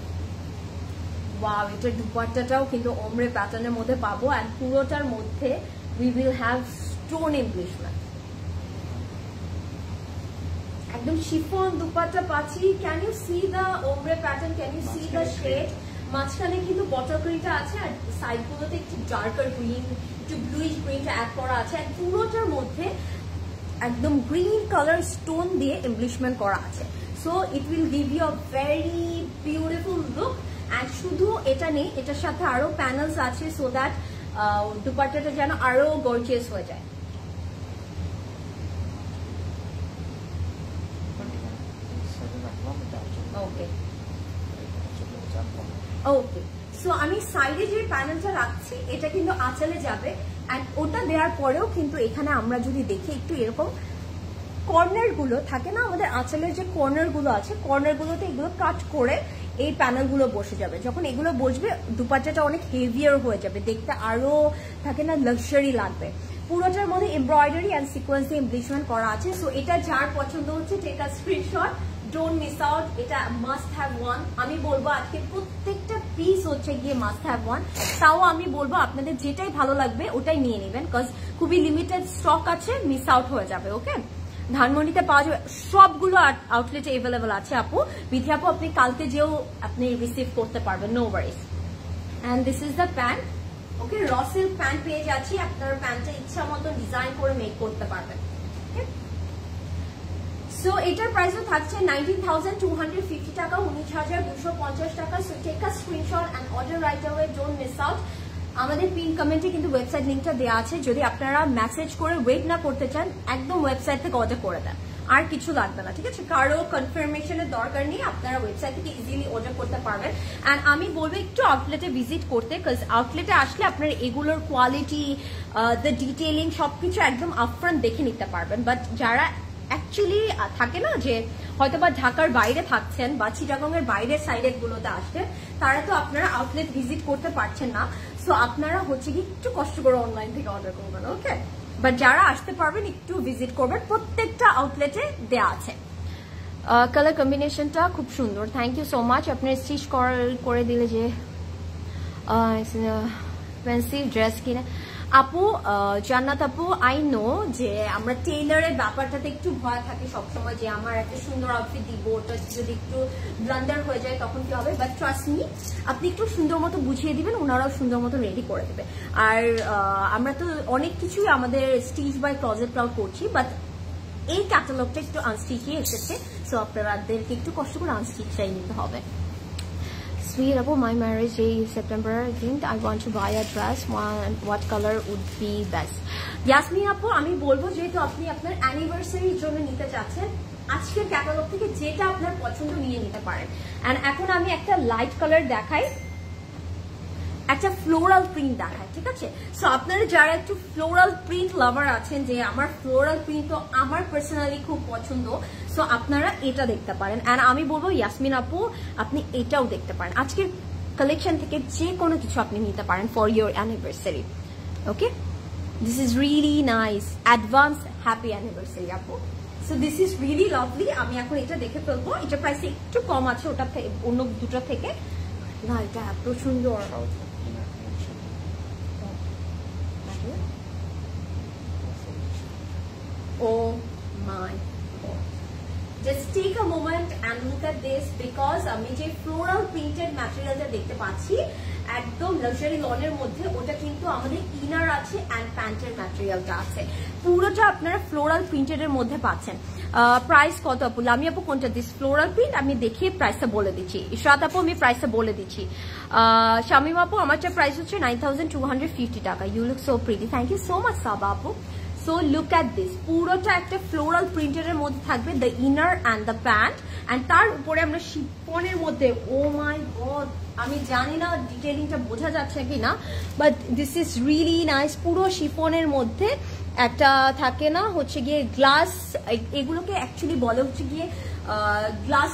ওয়াও, এটার দুপাট্টাটাও কিন্তু ওমরে প্যাটার্নের মধ্যে পাবো এন্ড পুরোটার মধ্যে we will have stone embellishment. একদম শিফন দুপাট্টা পাচ্ছি। Can you see the ombre pattern, can you see the shade? মাঝখানে কিন্তু বটল গ্রিনটা আছে আর সাইডগুলোতে একটু ডার্কার গ্রিন, একটু ব্লুইশ গ্রিনটা অ্যাড করা আছে আর পুরোটার মধ্যে একদম গ্রিন কালার স্টোন দিয়ে এমব্লিশমেন্ট করা আছে। So it will give you a very beautiful look. And শুধু এটা নেই, এটার সাথে আরো প্যানেলস আছে, সো দ্যাট দুপাট্টাটা যেন আরো গর্জিয়াস হয়ে যায়। ওকে ওকে, সো আমি সাইডে যে প্যানেলটা রাখছি এটা কিন্তু আঁচলে যাবে এন্ড ওটা দেওয়ার পরেও কিন্তু এখানে আমরা যদি দেখি একটু এরকম কর্নার গুলো থাকে না, আমাদের আঁচলের যে কর্নার গুলো আছে, কর্নার গুলোতে এগুলো কাট করে এই প্যানেল গুলো বসে যাবে। যখন এগুলো বসবে দুপাট্টাটা অনেক হেভিয়ার হয়ে যাবে, দেখতে আরো থাকে না লাক্সারি লাগবে। পুরোটার মধ্যে এমব্রয়ডারি এন্ড সিকোয়েন্স এমব্লিশমেন্ট করা আছে। সো এটা যার পছন্দ হচ্ছে take a screenshot, don't miss out. এটা মাস্ট হ্যাভ ওয়ান। আমি বলবো আজকে প্রত্যেকটা পিস হচ্ছে গিয়ে মাস্ট হ্যাভ ওয়ান। তাও আমি বলবো আপনাদের যেটাই ভালো লাগবে ওটাই নিয়ে নেবেন, বিকজ খুবই লিমিটেড স্টক আছে, মিস আউট হয়ে যাবে। ওকে, ধানমন্ডিতে পাওয়া যাবে, সবগুলো আউটলেটে এভেলেবল আছে আপু। বিধি আপু আপনি কালকে যেও আপনি রিসিভ করতে পারবেন, no worries. And this is the pant. Okay, raw silk pant পেয়ে যাচ্ছি, আপনার প্যান্টটা ইচ্ছা মতো ডিজাইন করে মেক করতে পারবেন। সো এটার প্রাইসও থাকছে 19,250 টাকা, 19,250 টাকা। So take a screenshot and order right away, don't miss out. আমাদের পিন কমেন্টে কিন্তু ওয়েবসাইট লিঙ্কটা দেওয়া আছে, যদি আপনারা মেসেজ করে ওয়েট না করতে চান একদম ওয়েবসাইট থেকে অর্ডার করে দেন, আর কিছু লাগবে না। ঠিক আছে, কারো কনফার্মেশনের দরকার নেই, আপনারা ওয়েবসাইট থেকে ইজিলি অর্ডার করতে পারবেন। এন্ড আমি বলবো একটু আউটলেটে ভিজিট করতে, বিকজ আউটলেটে আসলে আপনারা এগুলোর কোয়ালিটি, দ্য ডিটেইলিং সবকিছু একদম আপফ্রন্ট দেখে নিতে পারবেন। বাট যারা অ্যাকচুয়ালি থাকে না যে হয়তো বা ঢাকার বাইরে থাকছেন বা চিটাগংয়ের বাইরের সাইডের গুলোতে আসছেন, তারা তো আপনারা আউটলেট ভিজিট করতে পারছেন না। সো আপনারা হচ্ছে কি একটু কষ্ট করে অনলাইন থেকে অর্ডার করবেন। ওকে, বাট যারা আসতে পারবেন একটু ভিজিট করবেন, প্রত্যেকটা আউটলেটে দেয়া আছে। কালার কম্বিনেশনটা খুব সুন্দর, থ্যাংক ইউ সো মাচ। আপনার স্টিচ করে দিলে যে ফ্যান্সি ড্রেস কিনে আপু, জান্নাত আপু, আই নো যে আমরা টেইলারের ব্যাপারটাতে একটু ভয় থাকে সবসময়, যে আমার একটা সুন্দর আউটফিট দিব, ওটা যদি একটু ব্লান্ডার হয়ে যায় তখন কি হবে। বাট ট্রাস্ট মি, আপনি একটু সুন্দর মতো বুঝিয়ে দিবেন, ওনারাও সুন্দর মতো রেডি করে দেবে। আর আমরা তো অনেক কিছুই আমাদের স্টিচ বাই ক্লজেট ক্লাউড করছি, বাট এই ক্যাটালগটা একটু আনস্টিচই এসেছে। সো আপনাদেরকে একটু কষ্ট করে আনস্টিচটাই নিতে হবে। Sweet Abu, my marriage day is September 18th. I want to buy a dress. What color would be best? Yasmin Apu, আমি বলবো যেহেতু আপনি আপনার অ্যানিভার্সারির জন্য নিতে চাচ্ছেন, আজকের ক্যাটালগ থেকে যেটা আপনার পছন্দ নিয়ে নিতে পারেন। এন্ড এখন আমি একটা লাইট কালার দেখাই, একটা ফ্লোরাল প্রিন্ট দেখায়। ঠিক আছে, সো আপনারা যারা একটু ফ্লোরাল প্রিন্ট লাভার আছেন, যে আমার ফ্লোরাল প্রিন্ট তো আমার পার্সোনালি খুব পছন্দ, সো আপনারা এটা দেখতে পারেন। এন্ড আমি বলবো ইয়াসমিন আপু আপনি এটাও দেখতে পারেন। আজকের কালেকশন থেকে যে কোনো কিছু আপনি নিতে পারেন for your anniversary. Okay, this is really nice. Advance happy anniversary আপু। So this is really lovely. আমি এখন এটা দেখে ফেলবো, এটা প্রাইস একটু কম আছে ওটা অন্য দুটো থেকে। না এটা এত সুন্দর, oh my god, just take a moment and look at this because আমি যে floral printed materialটা দেখতে পাচ্ছি একদম লাক্সারি লনের মধ্যে, ওটা কিন্তু আমাদের ইনার আছে এন্ড প্যান্টের ম্যাটেরিয়ালটা আছে, পুরোটা আপনারা ফ্লোরাল প্রিন্টেড এর মধ্যে পাচ্ছেন। প্রাইস কত আপু? আমি আপু কোনটা দিস ফ্লোরাল প্রিন্ট আমি দেখিয়ে প্রাইসটা বলে দিচ্ছি। ইশরাত আপু আমি প্রাইসটা বলে দিচ্ছি। শামিম আপু আমারটা প্রাইস হচ্ছে 9250 টাকা। You look so pretty, thank you so much Saba আপু। সো লুক অ্যাট দিস, পুরোটা একটা ফ্লোরাল প্রিন্টের মধ্যে থাকবে the inner and the pant, and তার উপরে আমরা শিফনের মধ্যে, ও মাই গড আমি জানি না ডিটেলিংটা বোঝা যাচ্ছে কিনা, but this is really nice. পুরো শিফনের মধ্যে একটা থাকে না হচ্ছে গিয়ে গ্লাস, এগুলোকে অ্যাকচুয়ালি বলে হচ্ছে গিয়ে গ্লাস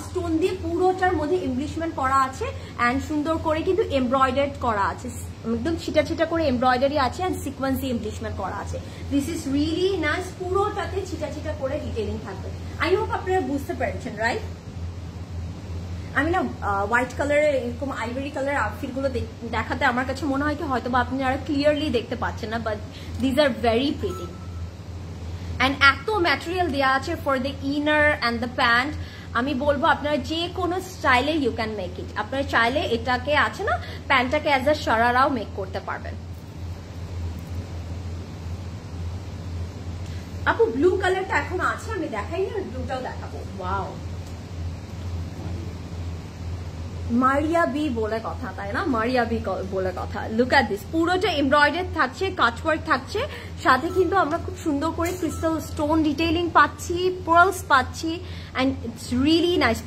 স্টোন দিয়ে পুরোটার মধ্যে এমব্লিশমেন্ট করা আছে অ্যান্ড সুন্দর করে কিন্তু এমব্রয়ডার্ড করা আছে, একদম ছিটা ছিটা করে এমব্রয়ডারি আছে অ্যান্ড সিকোয়েন্স দিয়ে এমব্লিশমেন্ট করা আছে। দিস ইজ রিয়েলি নাইস, পুরোটাতে ছিটা ছিটা করে ডিটেলিং থাকবে। আই হোপ আপনারা বুঝতে পেরেছেন, রাইট? আমি না হোয়াইট কালারের এরকম আইভরি কালারের আউটফিট গুলো দেখাতে আমার কাছে মনে হয় কি হয়তো বা আপনি আর ক্লিয়ারলি দেখতে পাচ্ছেন না, but these are very pretty and এত ম্যাটেরিয়াল দেওয়া আছে for the inner and the pant. আমি বলবো আপনারা যে কোনো স্টাইলে ইউ ক্যান মেক ইট, আপনারা চাইলে এটাকে আছে না প্যান্টটাকে অ্যাজ আ শারারাও মেক করতে পারবেন। আপু ব্লু কালারটা এখন আছে, আমি দেখাই না, ব্লুটাও দেখাবো। ওয়াও, মারিয়া বি বলে কথা, তাই না? মারিয়া বি বলে কথা। লুক অ্যাট দিস, পুরোটা এমব্রয়ডারি থাকছে, কাটওয়ার্ক থাকছে, সাথে কিন্তু আমরা খুব সুন্দর করে ক্রিস্টাল স্টোন ডিটেইলিং পাচ্ছি, পার্লস পাচ্ছি, অ্যান্ড ইটস রিয়েলি নাইস।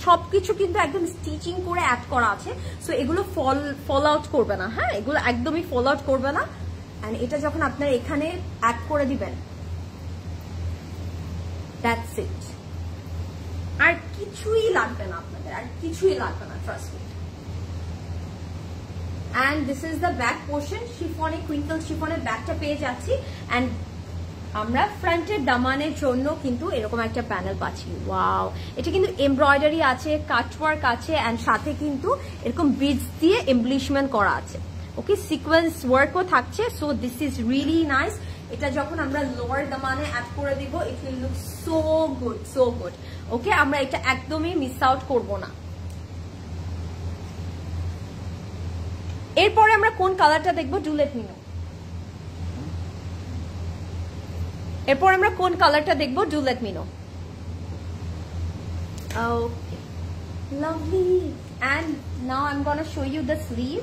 সবকিছু কিন্তু একদম স্টিচিং করে অ্যাড করা আছে, সো এগুলো ফল আউট করবে না। হ্যাঁ, এগুলো একদমই ফল আউট করবে না। অ্যান্ড এটা যখন আপনারা এখানে অ্যাড করে দিবেন, দ্যাটস ইট, আর কিছুই লাগবে না আপনাদের, আর কিছুই লাগবে না, trust me. And this is the back portion, শিফনে ক্রিঙ্কল শিফনের ব্যাকটা পেয়ে যাচ্ছি, অ্যান্ড আমরা ফ্রন্টের দামানের জন্য কিন্তু এরকম একটা প্যানেল পাচ্ছি। ওয়াও, এটা কিন্তু এমব্রয়ডারি আছে, কাটওয়ার্ক আছে, অ্যান্ড সাথে কিন্তু এরকম বিডস দিয়ে এমব্লিশমেন্ট করা আছে। ওকে, সিকোয়েন্স ওয়ার্কও থাকছে, so this is really nice. এটা যখন আমরা লোয়ার দামানে অ্যাড করে দিব, it will look so good, so good. Okay, আমরা এটা একদমই মিস আউট করব না। এরপরে আমরা কোন কালারটা দেখবো? Do let me know. এরপর আমরা কোন কালারটা দেখবো? Do let me know. Okay, lovely. And now I am gonna show you the sleeve.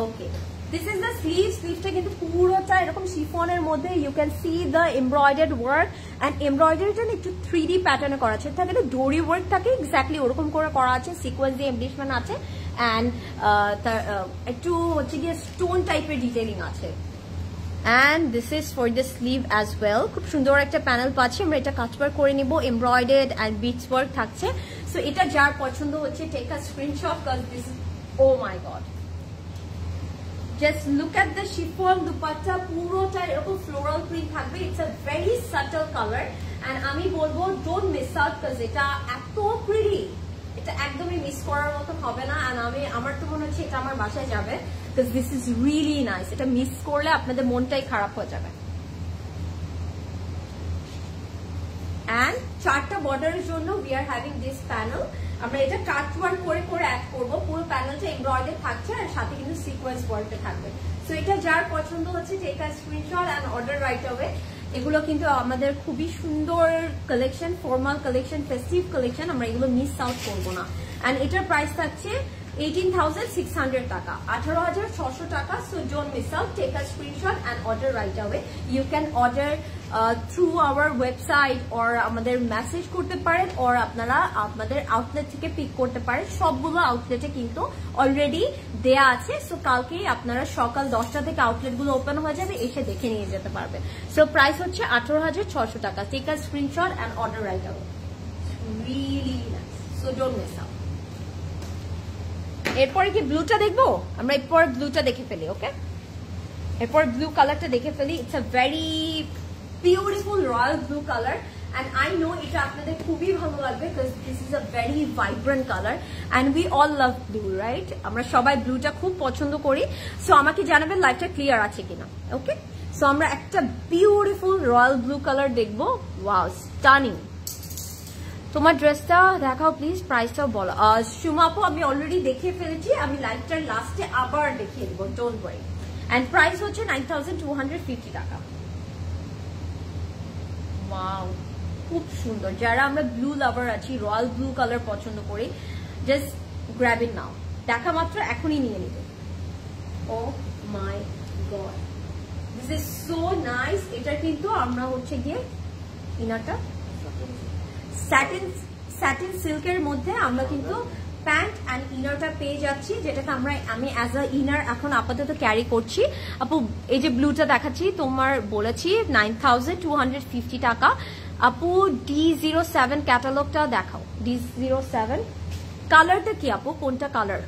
Okay, this is the sleeve. স্লিভটা কিন্তু পুরোটা এরকম শিফনের মধ্যে, you can see the embroidered work, and এমব্রয়ডারিটা একটু 3D প্যাটার্নে করা আছে, থাকে না ডোরি ওয়ার্ক থাকে, এক্স্যাক্টলি ওরকম করে করা আছে, সিকোয়েন্স দিয়ে এমব্লিশমেন্ট আছে, অ্যান্ড একটু হচ্ছে গিয়ে স্টোন টাইপের ডিটেইলিং আছে। And this is for the sleeve as well. খুব সুন্দর একটা প্যানেল পাচ্ছি আমরা, এটা কাটওয়ার্ক করে নিব, এমব্রয়ডার্ড অ্যান্ড বিটস ওয়ার্ক থাকছে। সো এটা যার পছন্দ হচ্ছে, take a screenshot, because this, oh my god, just look at the chiffon dupatta, পুরোটা এরকম ফ্লোরাল প্রিন্ট থাকবে। It's a very subtle colour, and আমি বলবো ডোন্ট মিস আউট, বিকজ এটা এত প্রিটি, এটা একদমই মিস করার মতো হবে না। এন্ড আমার তো মনে হচ্ছে এটা আমার বাসায় যাবে, because this is really nice. এটা মিস করলে আপনাদের মনটাই খারাপ হয়ে যাবে। অ্যান্ড চারটা বর্ডারের জন্য we are having this panel. আমরা এটা কাট ওয়ার্ক করে করে অ্যাড করবো, পুরো প্যানেলটা এমব্রয়ডারি থাকছে আর সাথে কিন্তু সিকোয়েন্স ওয়ার্কটা থাকবে। সো এটা যার পছন্দ হচ্ছে, take a screenshot and order right away. এগুলো কিন্তু আমাদের খুবই সুন্দর collection, formal collection, festive collection, আমরা এগুলো মিস আউট করবো না। অ্যান্ড এটার প্রাইস থাকছে 18,600 টাকা, 18,600 টাকা। So don't miss out, take a screenshot and order right away. You can order through our website, or আমাদের মেসেজ করতে পারেন, অর আপনারা আপনাদের আউটলেট থেকে পিক করতে পারেন। সবগুলো আউটলেটে কিন্তু অলরেডি দেয়া আছে। সো কালকেই আপনারা সকাল 10টা থেকে আউটলেট গুলো ওপেন হয়ে যাবে, এসে দেখে নিয়ে যেতে পারবেন। সো প্রাইস হচ্ছে 18,600 টাকা। Take a screenshot and order right away. Really nice, so don't miss out. এরপরে কি ব্লুটা দেখবো আমরা? এরপর ব্লুটা দেখে ফেলি। ওকে, এরপর ব্লু কালারটা দেখে ফেলি। It's a very beautiful royal blue colour and I know এটা আপনাদের খুবই ভালো লাগবে because this is a very vibrant color and we all love blue, right? আমরা সবাই ব্লুটা খুব পছন্দ করি। সো আমাকে জানাবেন লাইটটা ক্লিয়ার আছে কিনা। ওকে, সো আমরা একটা বিউটিফুল রয়্যাল ব্লু কালার দেখবো। Wow, stunning. তোমার ড্রেসটা দেখাও প্লিজ, প্রাইসটাও বলো। সুমা আপু আমি অলরেডি দেখে ফেলেছি, আমি লাইটটার লাস্টে আবার দেখিয়ে দেবো, ডোন্ট ওয়ারি। এন্ড প্রাইস হচ্ছে 9250 টাকা। ওয়াও, খুব সুন্দর। যারা আমরা ব্লু লাভার আছি, রয়্যাল ব্লু কালার পছন্দ করি, জাস্ট গ্র্যাব ইট নাও। দেখা মাত্র এখনই নিয়ে নিবে। Oh my god, this is so nice. এটা কিন্তু আমরা হচ্ছে গিয়ে ইনারটা স্যাটিন সিল্কের মধ্যে আমরা কিন্তু প্যান্ট অ্যান্ড ইনারটা পেয়ে যাচ্ছি, যেটাকে আমি অ্যাজ আ ইনার এখন আপাতত ক্যারি করছি। আপু এই যে ব্লুটা দেখাচ্ছি, তোমার বলেছি 9250 টাকা। আপু D07 ক্যাটালগটা দেখাও। D07 কালারটা কি আপু? কোনটা কালার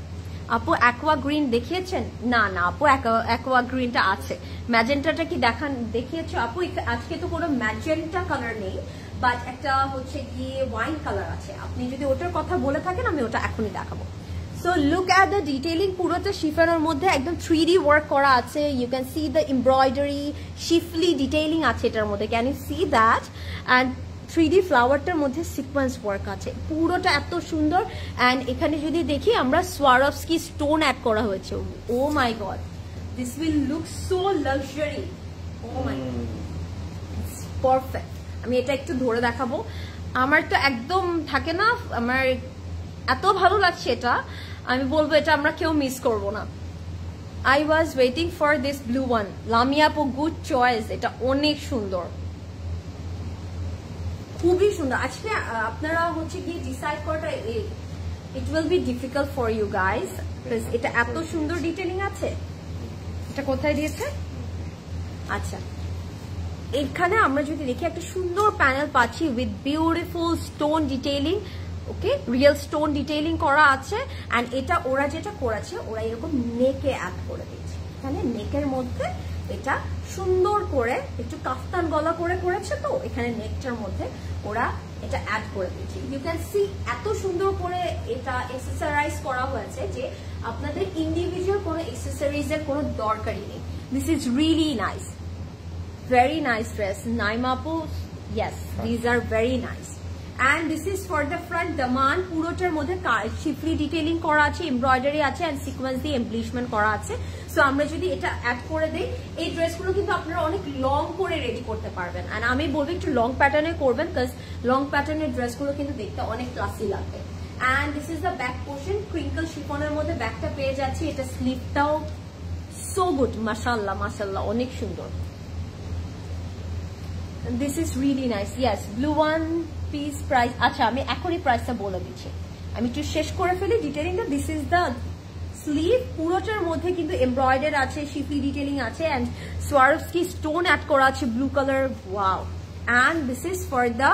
আপু? অ্যাকোয়া গ্রিন দেখিয়েছেন? না না আপু, অ্যাকোয়া গ্রিনটা আছে। ম্যাজেন্টাটা কি দেখিয়েছো আপু? আজকে তো কোনো ম্যাজেন্টা কালার নেই, বাট একটা হচ্ছে গিয়ে ওয়াইন কালার আছে। আপনি যদি ওটার কথা বলে থাকেন আমি ওটা এখনই দেখাবো। So look at the detailing. পুরোটা শিফনের মধ্যে একদম 3D ওয়ার্ক করা আছে। You can see the embroidery, schiffli detailing আছে এটার মধ্যে। Can you see that? And 3D ফ্লাওয়ারটার মধ্যে সিকোয়েন্স ওয়ার্ক আছে। পুরোটা এত সুন্দর। অ্যান্ড এখানে যদি দেখি আমরা সোয়ারোভস্কি স্টোন অ্যাড করা হয়েছে। Oh my god, this will look so luxury. Oh my god, it's perfect. আমি এটা একটু ধরে দেখাবো। আমার তো একদম থাকে না, আমার এত ভালো লাগছে এটা, আমি বলবো এটা আমরা কেউ মিস করবো না। I was waiting for this blue one. Lamia আপু, গুড চয়েস। এটা অনেক সুন্দর, খুবই সুন্দর। আজকে আপনারা হচ্ছে গিয়ে ডিসাইড করাটা it will be difficult for you guys, এটা এত সুন্দর ডিটেইলিং আছে। এটা কোথায় দিয়েছে? আচ্ছা, এখানে আমরা যদি দেখি একটা সুন্দর প্যানেল পাচ্ছি with beautiful stone detailing. Okay, real stone detailing করা আছে। অ্যান্ড এটা ওরা যেটা করেছে, ওরা এরকম নেকে অ্যাড করে দিয়েছে। এখানে নেকের মধ্যে এটা সুন্দর করে একটু কাফতান গলা করে করেছে, তো এখানে নেকটার মধ্যে ওরা এটা অ্যাড করে দিয়েছে। ইউ ক্যান সি এত সুন্দর করে এটা এক্সেসরাইজ করা হয়েছে যে আপনাদের ইন্ডিভিজুয়াল কোনো এক্সেসরিজ এর কোনো দরকারই নেই। This is really nice, very nice dress. Naima Apu, yes, these are very nice. And this is for the front daman. পুরোটার মধ্যে শিফলি ডিটেইলিং করা আছে, এমব্রয়ডারি আছে এন্ড সিকোয়েন্স দিয়ে এমব্লিশমেন্ট করা আছে। সো আমরা যদি এটা অ্যাড করে দেই, এই ড্রেসগুলো কিন্তু আপনারা অনেক লং করে রেডি করতে পারবেন। এন্ড আমি বলবো একটু লং প্যাটার্নে করবেন, বিকজ লং প্যাটার্নের ড্রেসগুলো কিন্তু দেখতে অনেক ক্লাসি লাগবে। And this is the back portion, crinkle শিফনের মধ্যে ব্যাকটা পেয়ে যাচ্ছি। এটা স্লিভটাও সো গুড, মাশাআল্লাহ মাশাআল্লাহ, অনেক সুন্দর। This is really nice. Yes, blue one piece price. আচ্ছা, আমি এখনই প্রাইসটা বলে দিচ্ছি, আমি একটু শেষ করে ফেলি ডিটেইলিংটা। দিস ইজ দ্য স্লিভ, পুরোটার মধ্যে কিন্তু এমব্রয়ডার আছে, শিফলি ডিটেইলিং আছে এন্ড সোয়ারোভস্কি স্টোন অ্যাড করা আছে blue colour. Wow. And this is for the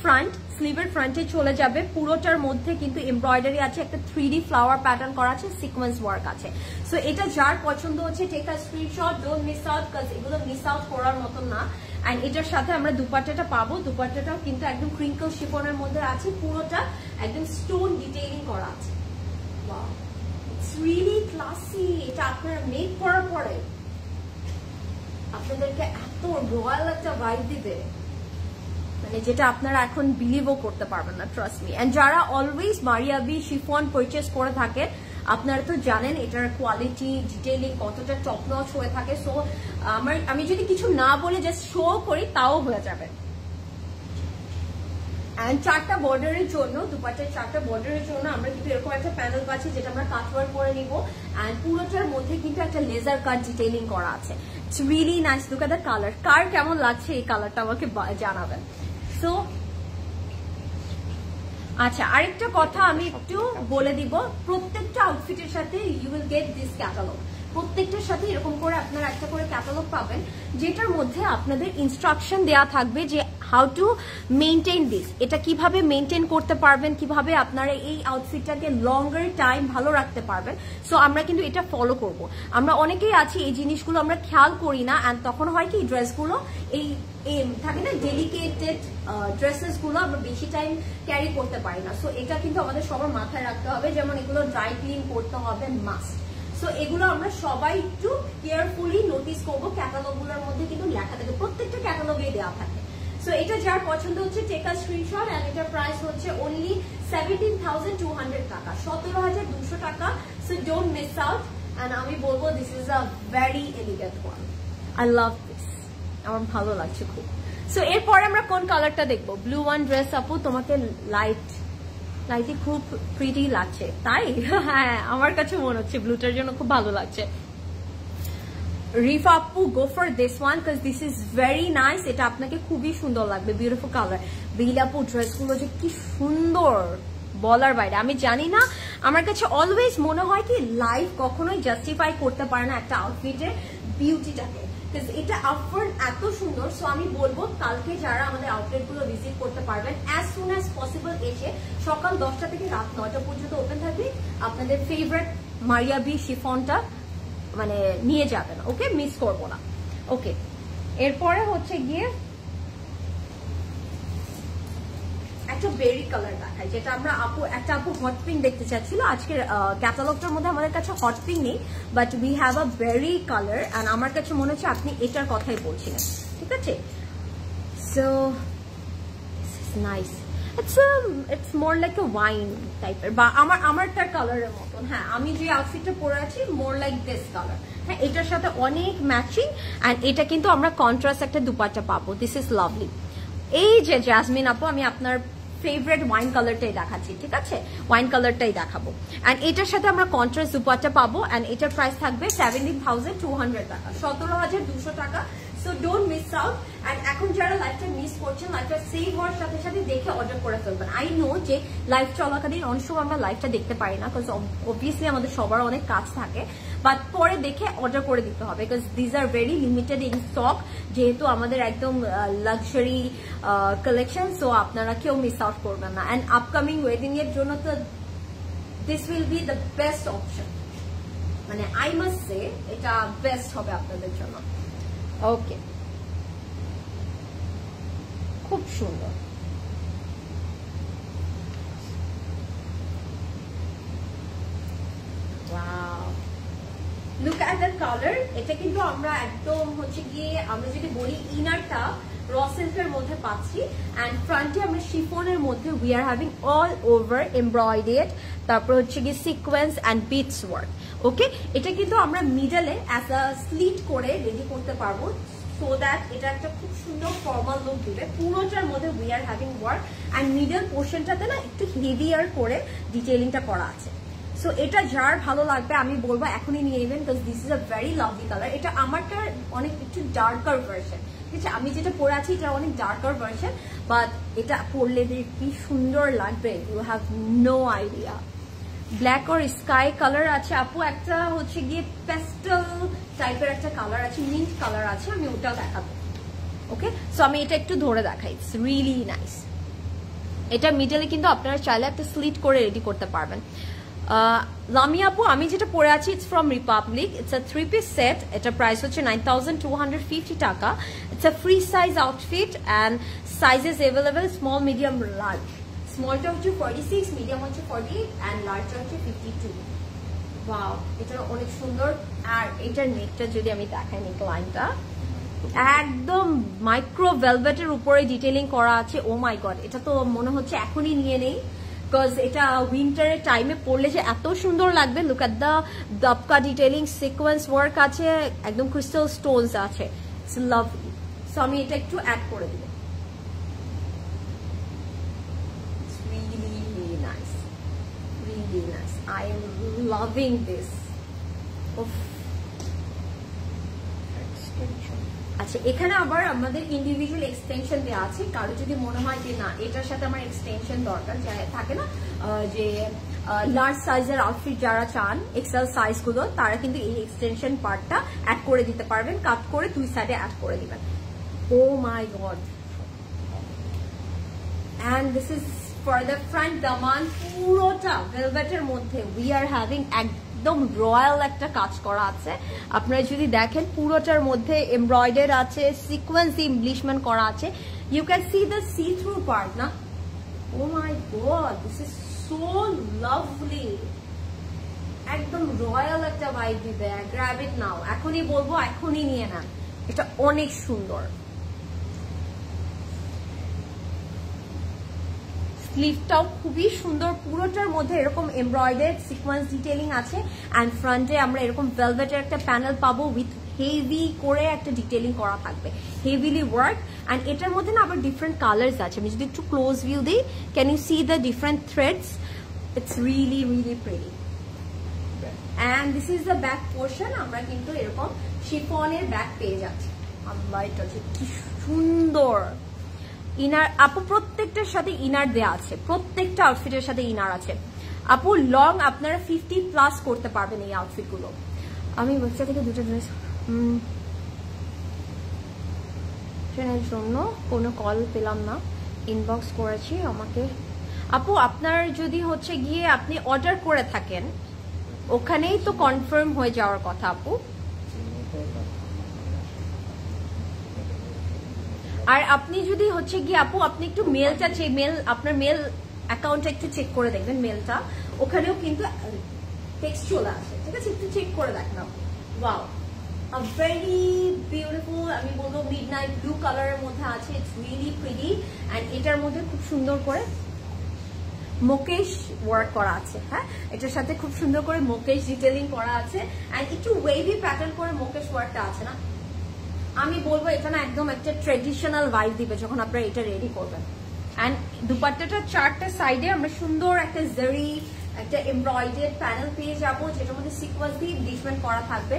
front, স্লিভের ফ্রন্টে চলে যাবে। পুরোটার মধ্যে কিন্তু এমব্রয়ডারি আছে, একটা 3D ফ্লাওয়ার প্যাটার্ন করা আছে, সিকোয়েন্স ওয়ার্ক আছে। সো এটা যার পছন্দ হচ্ছে, take a screenshot, don't miss out, because এগুলো মিস আউট করার মতন না। এন্ড এটার সাথে আমরা দুপাট্টাটা পাবো। দুপাট্টাটাও কিন্তু একদম ক্রিঙ্কল শিফনের মধ্যে আছে, পুরোটা একদম স্টোন ডিটেইলিং করা আছে। Wow, it's really classy. এটা আপনারা মেক করার পরে আপনাদেরকে এত রয়্যাল একটা ভাইব দিবে, মানে যেটা আপনারা এখন বিলিভও করতে পারবেন না, ট্রাস্ট মি। এন্ড যারা অলওয়েজ মারিয়াবি শিফন পারচেস করে থাকে, আপনারা তো জানেন এটার কোয়ালিটি ডিটেইলিং কতটা টপ নচ হয়ে থাকে। সো আমি যদি কিছু না বলে জাস্ট শো করি তাও হয়ে যাবে। এন্ড চারটা বর্ডারের জন্য, দুপাট্টার চারটা বর্ডারের জন্য আমরা কিন্তু এরকম একটা প্যানেল পাচ্ছি, যেটা আমরা কাটওয়ার্ক করে নিব। এন্ড পুরোটার মধ্যে কিন্তু একটা লেজার কাট ডিটেইলিং করা আছে। It's really nice. Look at the colour. কার কেমন লাগছে এই কালারটা আমাকে জানাবেন। সো আচ্ছা, আরেকটা কথা আমি একটু বলে দিব, প্রত্যেকটা আউটফিটের সাথে you will get this catalogue. প্রত্যেকটার সাথে এরকম করে আপনারা একটা করে ক্যাটালগ পাবেন, যেটার মধ্যে আপনাদের ইনস্ট্রাকশন দেওয়া থাকবে যে হাউ টু মেনটেন দিস, এটা কিভাবে মেনটেন করতে পারবেন, কিভাবে আপনারা এই আউটফিটটাকে লঙ্গার টাইম ভালো রাখতে পারবেন। সো আমরা কিন্তু এটা ফলো করব। আমরা অনেকেই আছি এই জিনিসগুলো আমরা খেয়াল করি না, অ্যান্ড তখন হয় কি ড্রেসগুলো এই থাকে না ডেলিকেটেড ড্রেসেস গুলো আমরা বেশি টাইম ক্যারি করতে পারি না। সো এটা কিন্তু আমাদের সবার মাথায় রাখতে হবে, যেমন এগুলো ড্রাই ক্লিন করতে হবে মাস্ট। সো এগুলো আমরা সবাই একটু কেয়ারফুলি নোটিস করবো। ক্যাটালগুলোর মধ্যে কিন্তু লেখা থাকে, প্রত্যেকটা ক্যাটালগে দেওয়া থাকে। সো এটা যার পছন্দ হচ্ছে টেক আ স্ক্রিনশট, এন্ড এটার প্রাইস হচ্ছে অনলি 17,200 টাকা, 17,200 টাকা। So don't miss out, and আমি বলবো this is a very elegant one. I love this, আমার ভালো লাগছে খুব। সো এরপরে আমরা কোন কালারটা দেখবো? ব্লু ওয়ান ড্রেস আপু, তোমাকে লাইটে খুব প্রিটি লাগছে, তাই? হ্যাঁ, আমার কাছে মনে হচ্ছে ব্লুটার জন্য খুব ভালো লাগছে। রিফা আপু, go for this one because this is very nice, এটা আপনাকে খুবই সুন্দর লাগবে, বিউটিফুল কালার। বিল আপু, ড্রেসগুলো যে কি সুন্দর বলার বাইরে। আমি জানি না, আমার কাছে অলওয়েজ মনে হয় কি লাইফ কখনোই জাস্টিফাই করতে পারে না একটা আউটফিটের বিউটিটাকে, এটা আপফ্রন্ট এত সুন্দর। সো আমি বলবো কালকে যারা আমাদের আউটলেট গুলো ভিজিট করতে পারবেন, অ্যাজ সুন অ্যাজ পসিবল এসে সকাল 10টা থেকে রাত 9টা পর্যন্ত ওপেন থাকবে, আপনাদের ফেভারিট মারিয়া বি শিফনটা মানে নিয়ে যাবেন। ওকে, মিস করবো না। ওকে, এরপরে হচ্ছে গিয়ে একটা বেরি কালার দেখাই, যেটা আমরা একটা আপু হট পিঙ্ক দেখতে চাচ্ছিল। আজকের ক্যাটালগটার মধ্যে আমাদের কাছে হট পিঙ্ক নেই, but we have a berry colour, and আমার কাছে মনে হচ্ছে আপনি এটার কথাই বলছিলেন, ঠিক আছে? So nice, it's more like a wine টাইপের, বা আমারটার কালারের মতন। হ্যাঁ, আমি যে আউটফিটটা পরে আছি মোর লাইক দিস কালার। হ্যাঁ, এটার সাথে অনেক ম্যাচিং, অ্যান্ড এটা কিন্তু আমরা কন্ট্রাস্ট একটা দুপাট্টা পাবো। This is lovely. এই যে জ্যাসমিন আপু, আমি আপনার ফেভারিট ওয়াইন কালারটাই দেখাচ্ছি, ঠিক আছে? ওয়াইন কালারটাই দেখাবো, অ্যান্ড এটার সাথে আমরা কন্ট্রাস্ট দুপাট্টা পাবো, অ্যান্ড এটার প্রাইস থাকবে 17,200 টাকা, 17,200 টাকা। So don't miss out. And এখন যারা লাইভটা মিস করছেন, লাইভটা সেভ হওয়ার সাথে সাথে দেখে অর্ডার করে ফেলবেন। আই নো যে লাইভ চলাকালীন অনেক সময় আমরা লাইভটা দেখতে পারি না, বিকজ অবভিয়াসলি আমাদের সবার অনেক কাজ থাকে, বাট পরে দেখে অর্ডার করে দিতে হবে, because these are very limited in stock, যেহেতু আমাদের একদম লাক্সারি কালেকশন। সো আপনারা কেউ মিস আউট করবেন না, অ্যান্ড আপকামিং ওয়েডিং এর জন্য তো this will be the best option, মানে আই মাস্ট সে এটা বেস্ট হবে আপনাদের জন্য। ওকে, খুব সুন্দর। Look at the colour. এটা কিন্তু আমরা একদম হচ্ছে গিয়ে আমরা যদি বলি ইনারটা র সিল্কের মধ্যে পাচ্ছি, অ্যান্ড ফ্রন্টে আমরা শিফনের মধ্যে we are having all over embroidered, তারপর হচ্ছে গিয়ে সিকোয়েন্স অ্যান্ড বিটস ওয়ার্ক। ওকে, এটা কিন্তু আমরা মিডলে অ্যাজ আ স্লিট করে রেডি করতে পারবো, সো দ্যাট এটা একটা খুব সুন্দর ফর্মাল লুক দিবে। পুরোটার মধ্যে we are having work, and middle পোর্শনটাতে না একটু হেভিয়ার করে ডিটেইলিংটা করা আছে। সো এটা যার ভালো লাগবে আমি বলবো এখনই নিয়ে নেবেন, because this is a very lovely colour. এটা আমারটা অনেক একটু ডার্কার ভার্সন, ঠিক আছে? আমি যেটা পরে আছি এটা অনেক ডার্কার ভার্সন, বাট এটা পরলে কি সুন্দর লাগবে, you have no idea. Black আর স্কাই কালার আছে আপু, একটা হচ্ছে গিয়ে পেস্টেল টাইপের একটা কালার আছে, মিন্ট কালার আছে, আমি ওটাও দেখাবো। ওকে, সো আমি এটা একটু ধরে দেখাই, ইটস রিয়েলি নাইস। এটা মিডলে কিন্তু আপনারা চাইলে একটা স্লিট করে রেডি করতে পারবেন। লামি আপু, আমি যেটা পরে আছি it's from Republic, it's a three piece set, এটা প্রাইস হচ্ছে 9,250 টাকা। It's a free size outfit, and sizes available small, medium, large. স্মলটা হচ্ছে 46, মিডিয়াম হচ্ছে 48, অ্যান্ড লার্জটা হচ্ছে 52। ওয়াও, এটা অনেক সুন্দর। আর এটার নেকটা যদি আমি দেখাই, নেক লাইনটা একদম মাইক্রো ভেলভেটের উপরে ডিটেইলিং করা আছে। ও মাই গড, এটা তো মনে হচ্ছে এখনই নিয়ে নেই, বিকজ এটা উইন্টারের টাইমে পরলে যে এত সুন্দর লাগবে। Look at the dabka detailing, sequence work আছে, একদম ক্রিস্টাল স্টোনস আছে, ইটস লাভলি। সো আমি এটা একটু অ্যাড করে দিব। Really nice. I am loving this. আচ্ছা, এখানে আবার আমাদের ইন্ডিভিজুয়াল এক্সটেনশন দেওয়া আছে, কারো যদি মনে হয় যে না এটার সাথে আমার এক্সটেনশন দরকার, থাকে না যে লার্জ সাইজের আউটফিট যারা চান এক্সেল সাইজ গুলো, তারা কিন্তু এই এক্সটেনশন পার্টটা অ্যাড করে দিতে পারবেন, কাট করে দুই সাইডে অ্যাড করে দিবেন। ও my god, and this is for the front daman পুরোটা ভেলভেটের মধ্যে we are having একদম রয়্যাল একটা কাজ করা আছে আপনারা যদি দেখেন পুরোটার মধ্যে এমব্রয়ডারি আছে সিকোয়েন্স এমব্লিশমেন্ট করা আছে you can see the see through part না oh my god this is so lovely একদম রয়্যাল একটা ভাইব দিবে গ্র্যাব ইট নাও এখনই বলবো এখনই নিয়ে নেন এটা অনেক সুন্দর স্লিভটাও খুবই সুন্দর পুরোটার মধ্যে এরকম এমব্রয়ডারি সিকোয়েন্স ডিটেইলিং আছে এন্ড ফ্রন্টে আমরা এরকম ভেলভেটের একটা প্যানেল পাবো উইথ হেভি করে একটা ডিটেইলিং করা থাকবে হেভিলি ওয়ার্ক এন্ড এটার মধ্যে না আবার ডিফারেন্ট কালারস আছে আমি যদি একটু ক্লোজ ভিউ দিই can you see the different threads it's really really pretty and this is the back portion আমরা কিন্তু এরকম শিফনের ব্যাক পেয়ে যাচ্ছি আল্লাহ এটা কি সুন্দর ইনার আপু প্রত্যেকটার সাথে ইনার দেয়া আছে প্রত্যেকটা আউটফিটের সাথে ইনার আছে আপু লং আপনারা 50 প্লাস করতে পারবেন এই আউটফিট গুলো আমি বাচ্চা থেকে দুটো ড্রেস ট্রেনের জন্য কোনো কল পেলাম না ইনবক্স করেছি আমাকে আপু আপনার যদি হচ্ছে গিয়ে আপনি অর্ডার করে থাকেন ওখানেই তো কনফার্ম হয়ে যাওয়ার কথা আপু আর আপনি যদি হচ্ছে গিয়ে আপু আপনি একটু মেলটা মেল আপনার মেল অ্যাকাউন্টটা একটু চেক করে দেখবেন মেলটা ওখানেও কিন্তু টেক্সট চলে আসে ঠিক আছে একটু চেক করে দেখেন আপু ওয়াও a very beautiful আমি বলবো মিডনাইট ব্লু কালারের মধ্যে আছে ইটস রিয়েলি প্রিটি এন্ড এটার মধ্যে খুব সুন্দর করে মোকেশ ওয়ার্ক করা আছে হ্যাঁ এটার সাথে খুব সুন্দর করে মোকেশ ডিটেইলিং করা আছে এন্ড একটু ওয়েভি প্যাটার্ন করে মোকেশ ওয়ার্কটা আছে না আমি বলবো এটা না একদম একটা ট্রেডিশনাল ভাইব দিবে যখন আপনারা এটা রেডি করবেন এন্ড দুপাট্টাটার চারটা সাইডে আমরা সুন্দর একটা জারি একটা এমব্রয়ডারি প্যানেল পেয়ে যাবো যেটার মধ্যে সিকোয়েন্স দিয়ে এমব্লিশমেন্ট করা থাকবে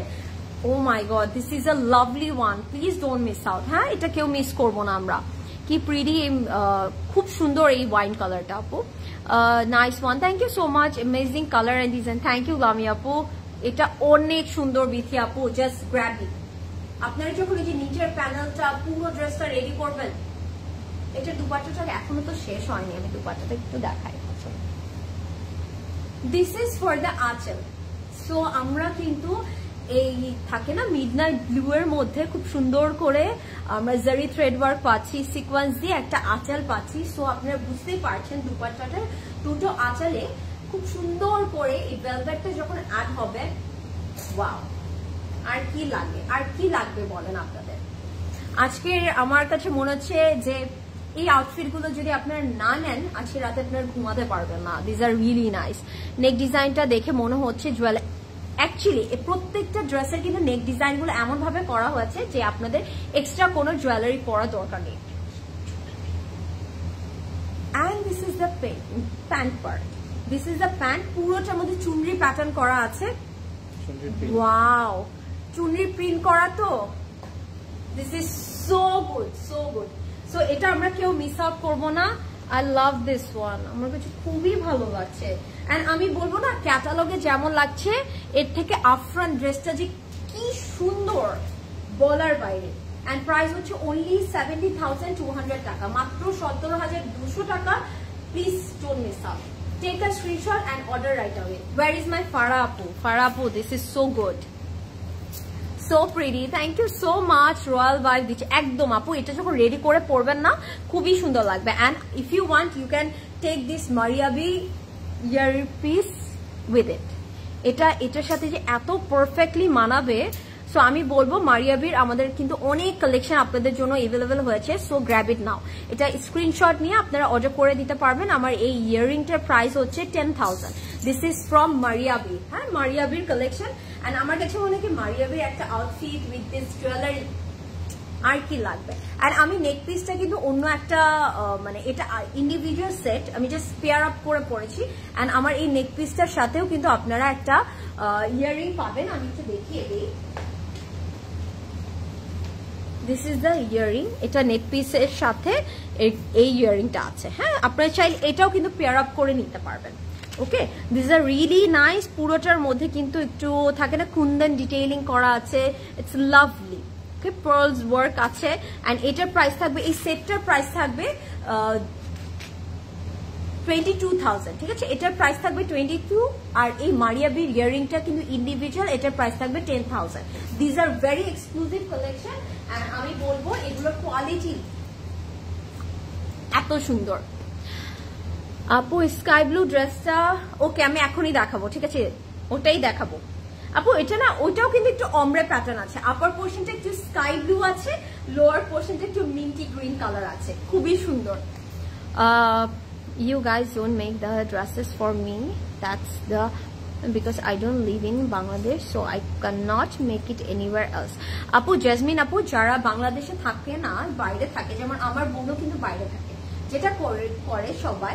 oh my god this is a lovely one please don't miss out হ্যাঁ এটা কেউ মিস করবো না আমরা কি প্রিটি খুব সুন্দর এই ওয়াইন কালারটা আপু nice one thank you so much amazing colour and design thank you Lami আপু এটা অনেক সুন্দর বিথি আপু জাস্ট গ্র্যাব ইট আপনারা যখন এই যে নিচের প্যানেলটা পুরো ড্রেসটা রেডি করবেন এটা দুপাট্টাটা এখনো তো শেষ হয়নি আমি দুপাট্টাটা একটু দেখাই দিস ইজ ফর দ্য আঁচল সো আমরা কিন্তু এই থাকে না মিডনাইট ব্লু এর মধ্যে খুব সুন্দর করে আমরা জারি থ্রেড ওয়ার্ক পাচ্ছি সিকোয়েন্স দিয়ে একটা আঁচল পাচ্ছি সো আপনারা বুঝতেই পারছেন দুপাট্টাটা দুটো আঁচলে খুব সুন্দর করে এই ভেলভেটটা যখন অ্যাড হবে ওয়াও আর কি লাগবে বলেন আপনাদের আজকে আমার কাছে মনে হচ্ছে যে এই আউটফিট গুলো যদি আপনারা না নেন আজকে রাতে আপনারা ঘুমাতে পারবেন না দিস আর রিয়েলি নাইস নেক ডিজাইনটা দেখে মনে হচ্ছে জুয়েলারি অ্যাকচুয়ালি প্রত্যেকটা ড্রেসের কিন্তু নেক ডিজাইন গুলো এমন ভাবে করা হয়েছে যে আপনাদের এক্সট্রা কোনো জুয়েলারি পরা দরকার নেই and this is the pant part this is the pant পুরোটার মধ্যে চুনরি প্যাটার্ন করা আছে ওয়াও চুনরি প্রিন্ট করা তো this is so good so এটা আমরা কেউ মিস আউট করবো না আই লাভ দিস ওয়ান আমার কাছে খুবই ভালো লাগছে এন্ড আমি বলবো না ক্যাটালগে যেমন লাগছে এর থেকে আফরান ড্রেসটা যে কি সুন্দর বলার বাইরে এন্ড প্রাইস হচ্ছে অনলি 70,200 টাকা মাত্র 17,200 টাকা please don't miss out take a screenshot and order right away where is my Farah আপু this is so good so pretty thank you so much royal vibe দিচ্ছে একদম আপু এটা যখন রেডি করে পরবেন না খুবই সুন্দর লাগবে and if you want you can take this mariabi earpiece with it এটার সাথে যে এত পারফেক্টলি মানাবে সো আমি বলবো মারিয়াবির আমাদের কিন্তু অনেক কালেকশন আপনাদের জন্য अवेलेबल হয়েছে সো গ্র্যাব ইট নাও এটা স্ক্রিনশট নিয়ে আপনারা অর্ডার করে দিতে পারবেন আমার এই ইয়াররিংটার প্রাইস হচ্ছে 10,000 দিস ইজ ফ্রম মারিয়াবি হ্যাঁ মারিয়াবির কালেকশন এন্ড আমার কাছে মনে হয় মারিয়াবির একটা আউটফিট উইথ দিস জুয়েলারি আর কি লাগবে আর আমি নেক পিসটা কিন্তু অন্য একটা মানে এটা ইন্ডিভিজুয়াল সেট আমি জাস্ট পেয়ার আপ করে পরেছি এন্ড আমার এই নেক পিসটার সাথেও কিন্তু আপনারা একটা ইয়াররিং পাবেন আমি একটু দেখিয়ে দিই দিস ইজ দ্য ইয়াররিং এটা নেক পিসের সাথে এই ইয়াররিংটা আছে হ্যাঁ আপনারা চাইলে এটাও কিন্তু পেয়ার আপ করে নিতে পারবেন okay this are really nice পুরোটার মধ্যে কিন্তু একটু থাকে না কুন্দন ডিটেইলিং করা আছে it's lovely okay pearls work আছে এন্ড এটার প্রাইস থাকবে এই সেটটার প্রাইস থাকবে 22,000, ঠিক আছে? এটার প্রাইস থাকবে 22, আর এই মারিয়া বির ইয়াররিংটা কিন্তু ইন্ডিভিজুয়াল, এটার প্রাইস থাকবে 10,000. This are very exclusive collection, and আমি বলবো এগুলোর কোয়ালিটি এত সুন্দর. আপু স্কাই ব্লু ড্রেসটা ওকে আমি এখনই দেখাবো, ঠিক আছে? ওটাই দেখাবো আপু. এটা না, ওইটাও কিন্তু একটু অমরে প্যাটার্ন আছে. আপার পোর্শনটা একটু স্কাই ব্লু আছে, লোয়ার পোর্শনটা একটু মিন্টি গ্রিন কালার আছে, খুবই সুন্দর. You guys don't make the dresses for me. That's the because I don't live in Bangladesh, so I cannot make it anywhere else. আপু জেসমিন আপু, যারা বাংলাদেশে থাকে না, বাইরে থাকে, যেমন আমার বোনও কিন্তু বাইরে থাকে, যেটা করে সবাই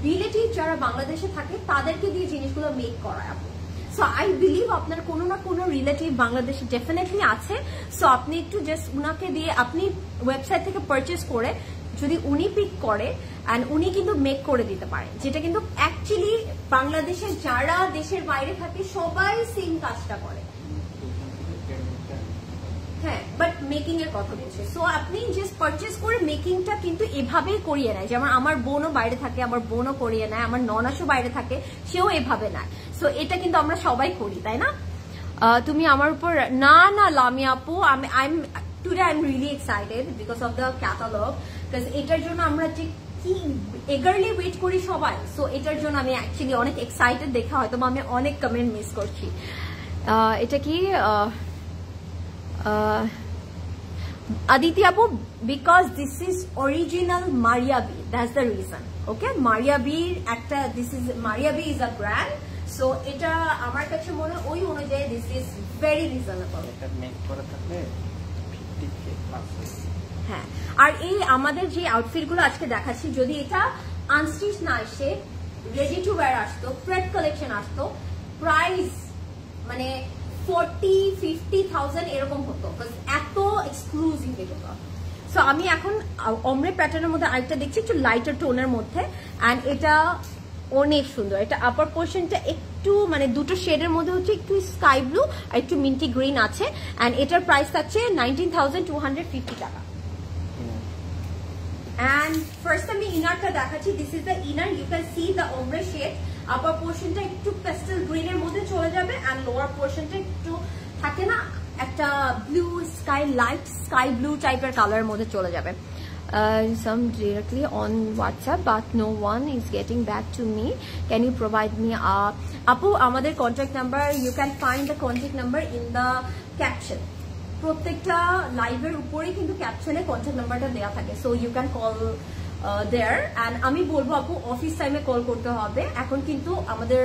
রিলেটিভ যারা বাংলাদেশে থাকে তাদেরকে দিয়ে জিনিসগুলো মেক করায় আপু. সো আই বিলিভ আপনার কোনো না কোনো রিলেটিভ বাংলাদেশে ডেফিনেটলি আছে. সো আপনি একটু জাস্ট উনাকে দিয়ে, আপনি ওয়েবসাইট থেকে পারচেস করে যদি উনি পিক করে এন্ড উনি কিন্তু মেক করে দিতে পারেন, যেটা কিন্তু অ্যাকচুয়ালি বাংলাদেশের যারা দেশের বাইরে থাকে সবাই সেম কাজটা করে. হ্যাঁ, বাট মেকিং এর কথা বলছে. সো আপনি জাস্ট পারচেস করে মেকিংটা কিন্তু এভাবেই করিয়ে নেয়. যেমন আমার বোনও বাইরে থাকে, আমার বোনও করিয়ে নেয়, আমার ননাসও বাইরে থাকে, সেও এভাবে নেয়. সো এটা কিন্তু আমরা সবাই করি, তাই না? তুমি আমার উপর না লামিয়া আপু, today I'm really excited because of the catalog, because এটার জন্য আমরা যে কি eagerly wait করি সবাই. সো এটার জন্য আমি অ্যাকচুয়ালি অনেক এক্সাইটেড, দেখা হয়তো আমি অনেক কমেন্ট মিস করছি. এটা কি Aditi Apu, because this is original Maria B, that's the reason. Okay, Maria B একটা, this is Maria B is a brand, so এটা আমার কাছে মনে হয় ওই অনুযায়ী this is very reasonable. এটা মেক করা থাকলে 50k প্লাস. হ্যাঁ, আর এই আমাদের যে আউটফিট গুলো আজকে দেখাচ্ছি, যদি এটা আনস্টিচ না আসে, রেডি টু ওয়্যার আসতো, প্রেড কালেকশন আসতো, প্রাইস মানে 40-50,000 এরকম হতো, এত এক্সক্লুসিভ এগুলো. সো আমি এখন অমরে প্যাটার্নের মধ্যে আরেকটা দেখছি, একটু লাইটার টোনের মধ্যে, এন্ড এটা অনেক সুন্দর. এটা আপার পোর্শনটা একটু মানে দুটো শেডের মধ্যে হচ্ছে, একটু স্কাই ব্লু আর একটু মিন্টি গ্রিন আছে, এন্ড এটার প্রাইস আছে 19,250 টাকা. And first আমি ইনারটা দেখাচ্ছি. This is the inner, you can see the ombre shade. Upper পোর্শনটা একটু পেস্টেল গ্রিন এর মধ্যে চলে যাবে, এন্ড লোয়ার পোর্শনটা একটু থাকে না একটা blue sky, light sky blue টাইপের কালারের মধ্যে চলে যাবে. Some directly on WhatsApp, but no one is getting back to me. Can you provide me Apu, আমাদের contact number, you can find the contact number in the caption. প্রত্যেকটা লাইভের উপরে কিন্তু ক্যাপশনে কন্ট্যাক্ট নাম্বারটা দেওয়া থাকে, so you can call there. And আমি বলবো আপু অফিস টাইমে কল করতে হবে, এখন কিন্তু আমাদের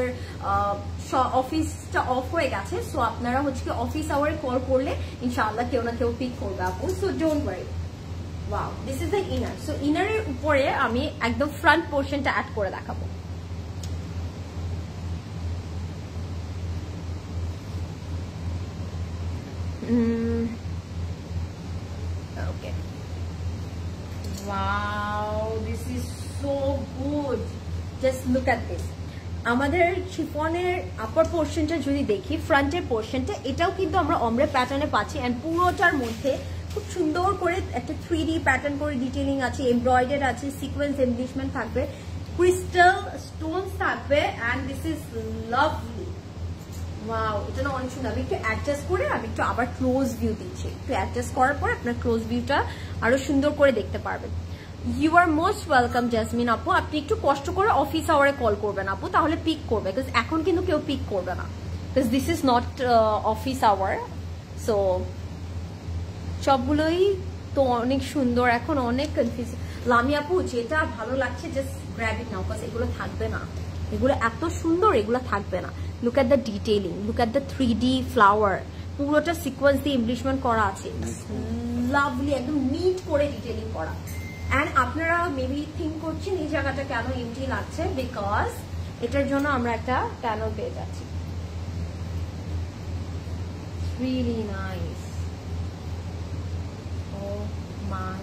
অফিসটা অফ হয়ে গেছে. সো আপনারা হচ্ছে কি অফিস আওয়ারে কল করলে ইনশাআল্লাহ কেউ না কেউ পিক করবে আপু. So don't worry. Wow, this is the inner. So ইনারের উপরে আমি একদম ফ্রন্ট পোর্শনটা অ্যাড করে দেখাবো. Okay. Wow, this is so good. Just look at this. আমাদের শিফনের আপার পোর্শনটা যদি দেখি, ফ্রন্টের পোর্শনটা এটাও কিন্তু আমরা অমরে প্যাটার্নে পাচ্ছি, এন্ড পুরোটার মধ্যে খুব সুন্দর করে একটা 3D প্যাটার্ন করে ডিটেইলিং আছে, এমব্রয়ডারি আছে, সিকোয়েন্স এমব্লিশমেন্ট থাকবে, ক্রিস্টাল স্টোনস থাকবে, and this is lovely. Wow, এটা না অনেক সুন্দর. আমি একটু অ্যাডজাস্ট করে আমি একটু আবার ক্লোজ ভিউ দিচ্ছি. একটু অ্যাডজাস্ট করার পর আপনার ক্লোজ ভিউটা আরো সুন্দর করে দেখতে পারবেন. You are most welcome Jasmine আপু. আপনি একটু কষ্ট করে অফিস আওয়ারে কল করবেন আপু, তাহলে পিক করবে, বিকজ এখন কিন্তু কেউ পিক করবে না, because this is not office hour. So সবগুলোই তো অনেক সুন্দর, এখন অনেক কনফিউজ. লামি আপু, যেটা ভালো লাগছে just grab it now, because এগুলো থাকবে না, এগুলো এত সুন্দর, এগুলো থাকবে না. Look at the detailing, look at the 3D flower, পুরোটা সিকোয়েন্স দিয়ে এমব্লিশমেন্ট করা আছে, লাভলি, একদম নিট করে ডিটেইলিং করা. এন্ড আপনারা মেবি থিঙ্ক করছেন এই জায়গাটা কেন এমটি লাগছে, বিকজ এটার জন্য আমরা একটা প্যানেল পেয়ে যাচ্ছি. Really nice. Oh my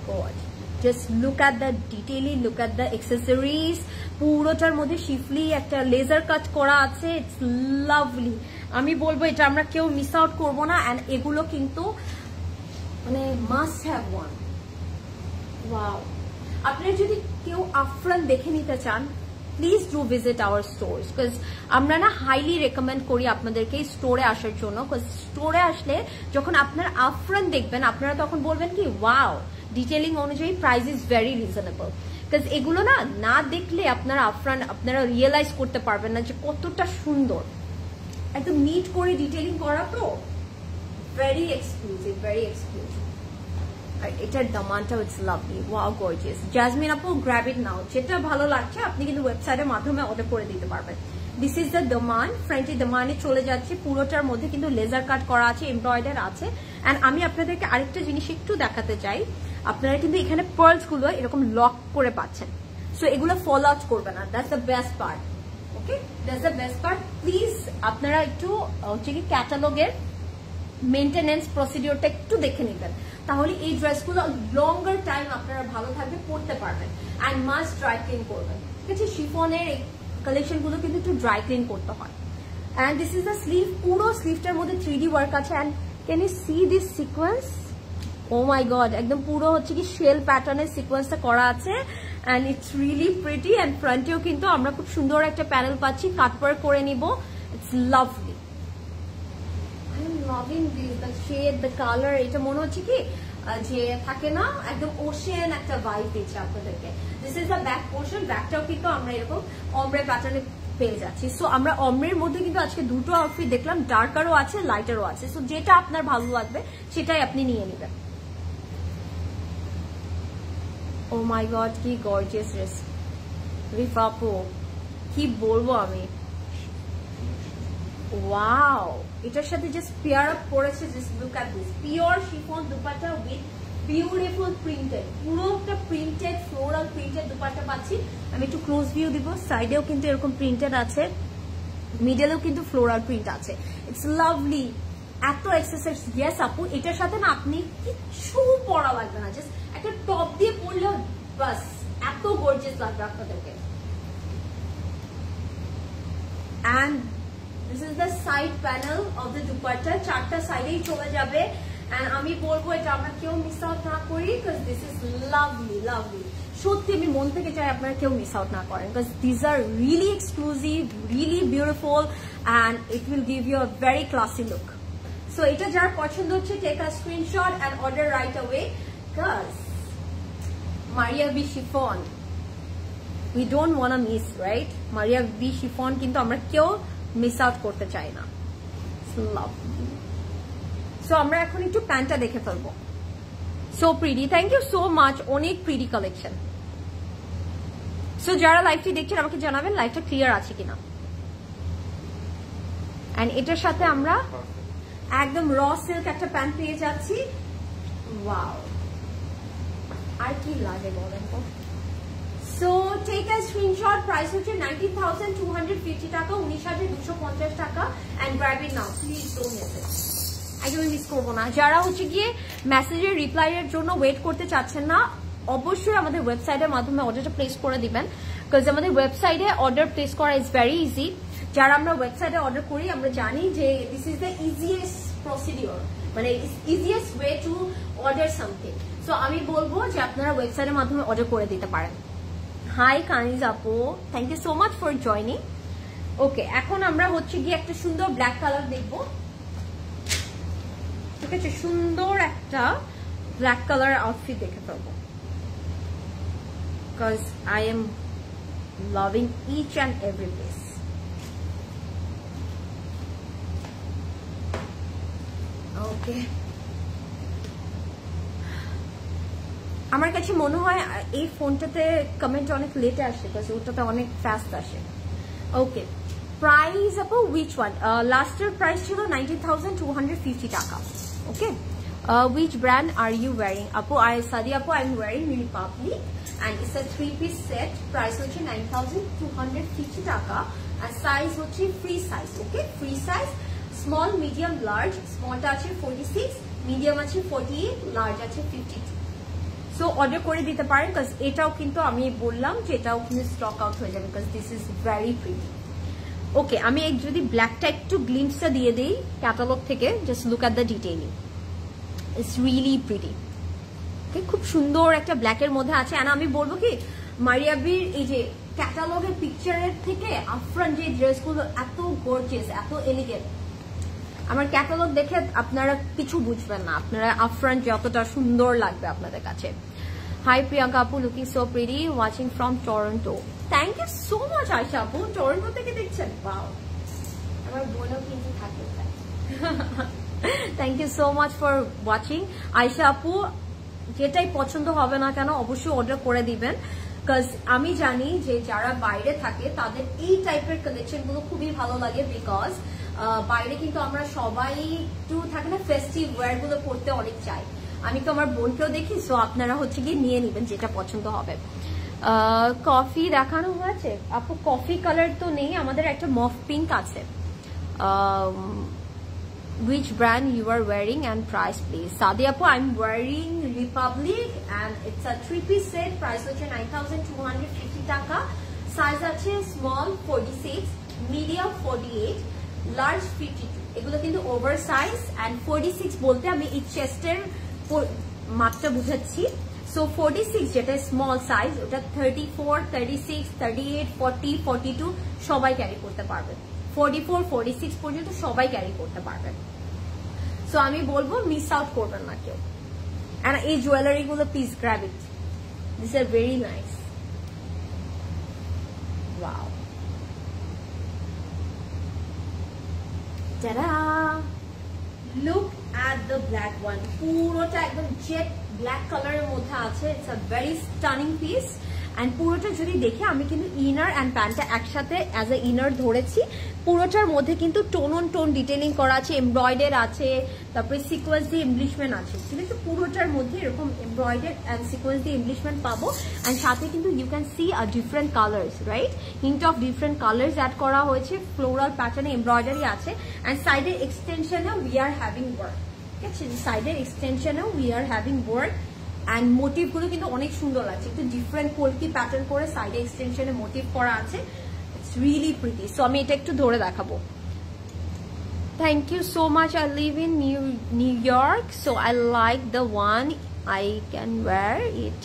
god, just look at the detailing, look at the accessories. পুরোটার মধ্যে শিফলি একটা লেজার কাট করা আছে, ইটস লাভলি. আমি বলবো এটা আমরা কেউ মিস আউট করবো না, এন্ড এগুলো কিন্তু মানে মাস্ট হ্যাভ ওয়ান. ওয়াও, আপনারা যদি কেউ আফরান দেখে নিতে চান, please do visit our stores, because আমরা না হাইলি রেকমেন্ড করি আপনাদেরকে স্টোরে আসার জন্য, বিকজ স্টোরে আসলে যখন আপনার আপফ্রন্ট দেখবেন আপনারা তখন বলবেন কি ওয়াও, ডিটেলিং অনুযায়ী price is very reasonable. Because এগুলো না দেখলে আপনারা আপফ্রন্ট আপনারা রিয়েলাইজ করতে পারবেন না যে কতটা সুন্দর, একদম নিট করে ডিটেলিং করা, তো ভেরি এক্সক্লুসিভ, ভেরি এক্সক্লুসিভ। আর এটার দামানটা it's lovely, wow gorgeous. Jasmine আপু গ্র্যাব ইট নাও, যেটা ভালো লাগছে আপনি কিন্তু ওয়েবসাইটের মাধ্যমে অর্ডার করে দিতে পারবেন। দিস ইজ দ্য দামান, ফ্রন্টে দামানে চলে যাচ্ছে, পুরোটার মধ্যে কিন্তু লেজার কাট করা আছে, এমব্রয়ডার আছে। অ্যান্ড আমি আপনাদেরকে আরেকটা জিনিস একটু দেখাতে চাই, আপনারা কিন্তু এখানে পার্লস গুলো এরকম লক করে পাচ্ছেন, সো এগুলো ফল আউট করবে না, that's the best part. Okay, that's the best part. Please আপনারা একটু হচ্ছে কি ক্যাটালগের মেনটেনেন্স প্রসিডিওরটা একটু দেখে নেবেন, তাহলে এই ড্রেসগুলো লঙ্গার টাইম আপনারা ভালো থাকবে, পরতে পারবেন। অ্যান্ড মাস্ট ড্রাই ক্লিন করবেন, ঠিক আছে? শিফনের এই কালেকশনগুলো কিন্তু একটু ড্রাই ক্লিন করতে হয়। And this is the sleeve, পুরো স্লিভটার মধ্যে 3D ওয়ার্ক আছে। And can you see this sequence? Oh my god, একদম পুরো হচ্ছে কি শেল প্যাটার্নের সিকোয়েন্সটা করা আছে, and it's really pretty. And ফ্রন্টেও কিন্তু আমরা খুব সুন্দর একটা প্যানেল পাচ্ছি, কাটওয়ার্ক করে নিব, it's lovely. Loving this, the shade, the colour, এটা মনে হচ্ছে কি যে থাকে না একদম ওশেন একটা ভাইব দিচ্ছে আপনাদেরকে। This is the back portion, ব্যাকটাও কিন্তু আমরা এরকম অমব্রে প্যাটার্নে পেয়ে যাচ্ছি। সো আমরা অমব্রের মধ্যে কিন্তু আজকে দুটো আউটফিট দেখলাম, ডার্কারও আছে লাইটারও আছে, সো যেটা আপনার ভালো লাগবে সেটাই আপনি নিয়ে নেবেন। ও মাই গড, কি গর্জিয়াস ড্রেস রিফা আপু, কি বলবো আমি, ওয়াও। এটার সাথে জাস্ট পেয়ার আপ করেছে, just look at this, pure chiffon dupatta with beautiful printed, পুরো একটা প্রিন্টেড ফ্লোরাল প্রিন্টেড দুপাট্টা পাচ্ছি। আমি একটু ক্লোজ ভিউ দিব, সাইডেও কিন্তু এরকম প্রিন্টেড আছে, মিডলেও কিন্তু ফ্লোরাল প্রিন্ট আছে, ইটস লাভলি। এত এক্সেসরিজ, ইয়েস আপু, এটার সাথে না আপনি কিছু পরা লাগবে না, জাস্ট একটা টপ দিয়ে পরলেও বাস এত গর্জিয়াস লাগবে আপনাদেরকে। And this is the side panel of the dupatta, চারটা সাইডেই চলে যাবে। and আমি বলবো এটা আমরা কেউ মিস আউট না করি, because this is lovely, lovely। সত্যি আমি মন থেকে চাই আপনারা কেউ মিস আউট না করেন, because these are really exclusive, really beautiful, and it will give you a very classy look। so এটা যার পছন্দ হচ্ছে, take a screenshot and order right away, because Maria B chiffon we don't want to miss, right? Maria B chiffon কিন্তু আমরা কেউ miss out করতে চাই না। সো আমরা এখন একটু প্যান্টটা দেখে ফেলবো। So pretty, thank you so much, অনেক প্রিটি কালেকশন। সো যারা লাইভটি দেখছেন আমাকে জানাবেন লাইভটা ক্লিয়ার আছে কিনা। এন্ড এটার সাথে আমরা একদম র সিল্ক একটা প্যান্ট পেয়ে যাচ্ছি, ওয়াও, আর কি লাগে বলেন তো। So take a screenshot, price হচ্ছে 19,250 টাকা, 19,250 টাকা, and grab it now, please don't miss it। একদম মিস করবো না। যারা হচ্ছে গিয়ে মেসেজের রিপ্লাই এর জন্য ওয়েট করতে চাচ্ছেন না, অবশ্যই আমাদের ওয়েবসাইটের মাধ্যমে অর্ডারটা প্লেস করে দিবেন, বিকজ আমাদের ওয়েবসাইটে অর্ডার প্লেস করা ইজ ভেরি ইজি। যারা আমরা ওয়েবসাইটে অর্ডার করি আমরা জানি যে this is the easiest procedure, মানে easiest way to order something. So আমি বলবো যে আপনারা ওয়েবসাইটের মাধ্যমে অর্ডার করে দিতে পারেন। হাই কানিজ আপু, thank you so much for joining. Okay, এখন আমরা হচ্ছে গিয়ে একটা সুন্দর ব্ল্যাক কালার দেখবো, ঠিক আছে? সুন্দর একটা ব্ল্যাক কালার আউটফিট দেখে ফেলবো, because I am loving each and every piece. Okay, আমার কাছে মনে হয় এই ফোনটাতে কমেন্ট অনেক লেটে আসে, বিকজ ওটাতে অনেক ফাস্ট আসে। ওকে, প্রাইস আপু উইচ ওয়ান? লাস্টের প্রাইস ছিল 19,250 টাকা। ওকে, which brand are you wearing? Apu, Sadi Apu, I'm wearing Republic, and it's a 3-piece set. Price হচ্ছে 9,250 টাকা, and size হচ্ছে free size. Okay, free size, small, medium, large. Smallটা আছে 46, medium আছে 48, large আছে 52. So order করে দিতে পারেন, because এটাও কিন্তু আমি বললাম যে এটাও কিন্তু স্টক আউট হয়ে যাবে, because this is very pretty. Okay, আমি যদি ব্ল্যাকটা একটু গ্লিমসটা দিয়ে দিই ক্যাটালগ থেকে, just look at the detailing, it's really pretty. Okay, খুব সুন্দর একটা ব্ল্যাকের মধ্যে আছে। আর আমি বলবো কি মারিয়া বির এই যে ক্যাটালগের পিকচারের থেকে আফরান যে ড্রেসগুলো এত গর্জিয়াস, এত এলিগেন্ট, আমার ক্যাটালগ দেখে আপনারা কিছু বুঝবেন না, আপনারা আফরান যতটা সুন্দর লাগবে আপনাদের কাছে। হাই প্রিয়াঙ্কা আপু, looking so pretty, watching from Toronto. Thank you so much Ayesha আপু, টরন্টো থেকে দেখছেন, ওয়াও, আমার বোনও কিন্তু থাকে। Thank you so much for watching. Ayesha আপু, যেটাই পছন্দ হবে না কেন অবশ্যই অর্ডার করে দিবেন, বিকজ আমি জানি যে যারা বাইরে থাকে তাদের এই টাইপের কালেকশন গুলো খুবই ভালো লাগে, বিকজ বাইরে কিন্তু আমরা সবাই একটু থাকে না ফেস্টিভ ওয়্যার গুলো পড়তে অনেক চাই। আমি তো আমার বোনকেও দেখি, সো আপনারা হচ্ছে গিয়ে নিয়ে নিবেন যেটা পছন্দ হবে। কফি দেখানো হয়েছে আপু, কফি কালার তো নেই, আমাদের একটা মফ পিঙ্ক আছে। Which brand you are wearing and price please? Sadia appu, I'm wearing Republic and it's a 3-piece set, price hoche 9,250 taka, size ache small 46, medium 48, large 52, egulo kintu oversize, and 46 bolte ami ei chest er mapta bujhacchi, so 46 jeta small size ota 34, 36, 38, 40, 42 সবাই carry করতে পারবে, 44, 46 পর্যন্ত সবাই carry করতে পারবেন। So আমি বলবো miss out করবেন না কেউ। এন্ড এই জুয়েলারি গুলো please grab it, this are very nice. Wow, ta-da, look at the black one, পুরোটা একদম জেট ব্ল্যাক কালারের মধ্যে আছে, it's a very stunning piece. And পুরোটা যদি দেখে, আমি কিন্তু ইনার অ্যান্ড প্যান্টটা একসাথে অ্যাজ এ ইনার ধরেছি, পুরোটার মধ্যে কিন্তু টোন অন টোন ডিটেলিং করা আছে, এমব্রয়ডার আছে, তারপরে সিকোয়েন্স দিয়ে এমব্লিশমেন্ট আছে, ঠিক আছে, পুরোটার মধ্যে এরকম এমব্রয়ডার অ্যান্ড সিকোয়েন্স দিয়ে এমব্লিশমেন্ট পাবো। অ্যান্ড সাথে কিন্তু you can see a different colours, right, hint of different colours add করা হয়েছে, ফ্লোরাল প্যাটার্নে এমব্রয়ডারি আছে। অ্যান্ড সাইডের এক্সটেনশনেও উই আর হ্যাভিং ওয়ার্ক, ঠিক আছে, সাইডের এক্সটেনশনেও we are having work. And motive গুলো কিন্তু অনেক সুন্দর লাগছে, একটু ডিফারেন্ট পোলকি প্যাটার্ন করে সাইডে এক্সটেনশনে মোটিভ করা আছে, ইটস রিয়েলি প্রিটি। সো আমি এটা একটু ধরে দেখাবো। Thank you so much. I live in New York, so I like the one, I can wear it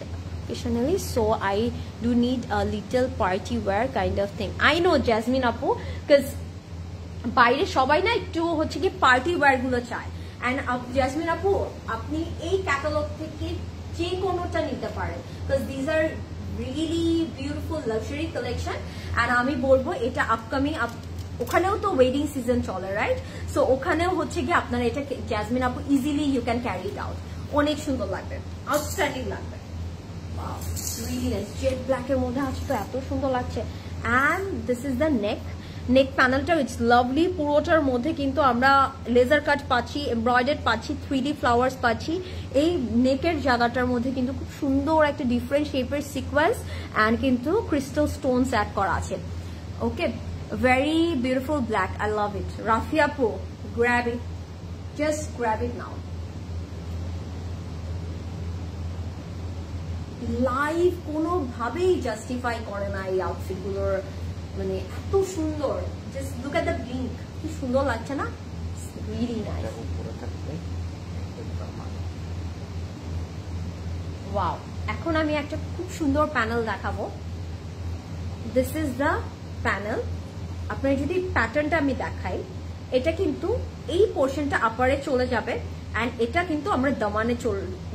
occasionally, so I do need a little party wear kind of thing. I know Jasmine আপু, because বাইরে সবাই না একটু হচ্ছে কি party wear গুলো চায়। And jasmine আপু, আপনি এই ক্যাটালগ থেকে যে কোনোটা নিতে পারেন, because these are really beautiful luxury collection. And আমি বলবো এটা আপকামিং, ওখানেও তো ওয়েডিং সিজন চলে, রাইট, সো ওখানেও হচ্ছে কি আপনারা এটা জাসমিন আপু easily you can carry it out, অনেক সুন্দর লাগবে, আউটস্ট্যান্ডিং লাগবে। রিয়েলি নাইস, জেড ব্ল্যাকের মধ্যে আছে তো এত সুন্দর লাগছে। অ্যান্ড দিস ইজ দ্য নেক প্যানেলটা, ইটস লাভলি, পুরোটার মধ্যে কিন্তু আমরা লেজার কাট পাচ্ছি, এমব্রয়ডার্ড পাচ্ছি, 3D ফ্লাওয়ার্স পাচ্ছি। এই নেকের জায়গাটার মধ্যে কিন্তু খুব সুন্দর একটা ডিফারেন্ট শেপের সিকোয়েন্স অ্যান্ড কিন্তু ক্রিস্টাল স্টোনস অ্যাড করা আছে। ওকে, very beautiful black, I love it. Rafi আপু, grab it, just grab it now. Live কোনোভাবেই জাস্টিফাই করে না এই আউটফিট গুলোর, মানে এত সুন্দর, just look at the blink, কি সুন্দর লাগছে না, রিয়েলি নাইস। ওয়াও, এখন আমি একটা খুব সুন্দর প্যানেল দেখাবো। This is the panel. আপনার যদি প্যাটার্নটা আমি দেখাই, এটা কিন্তু এই পোর্শনটা আপারে চলে যাবে, অ্যান্ড এটা কিন্তু আমরা দামানে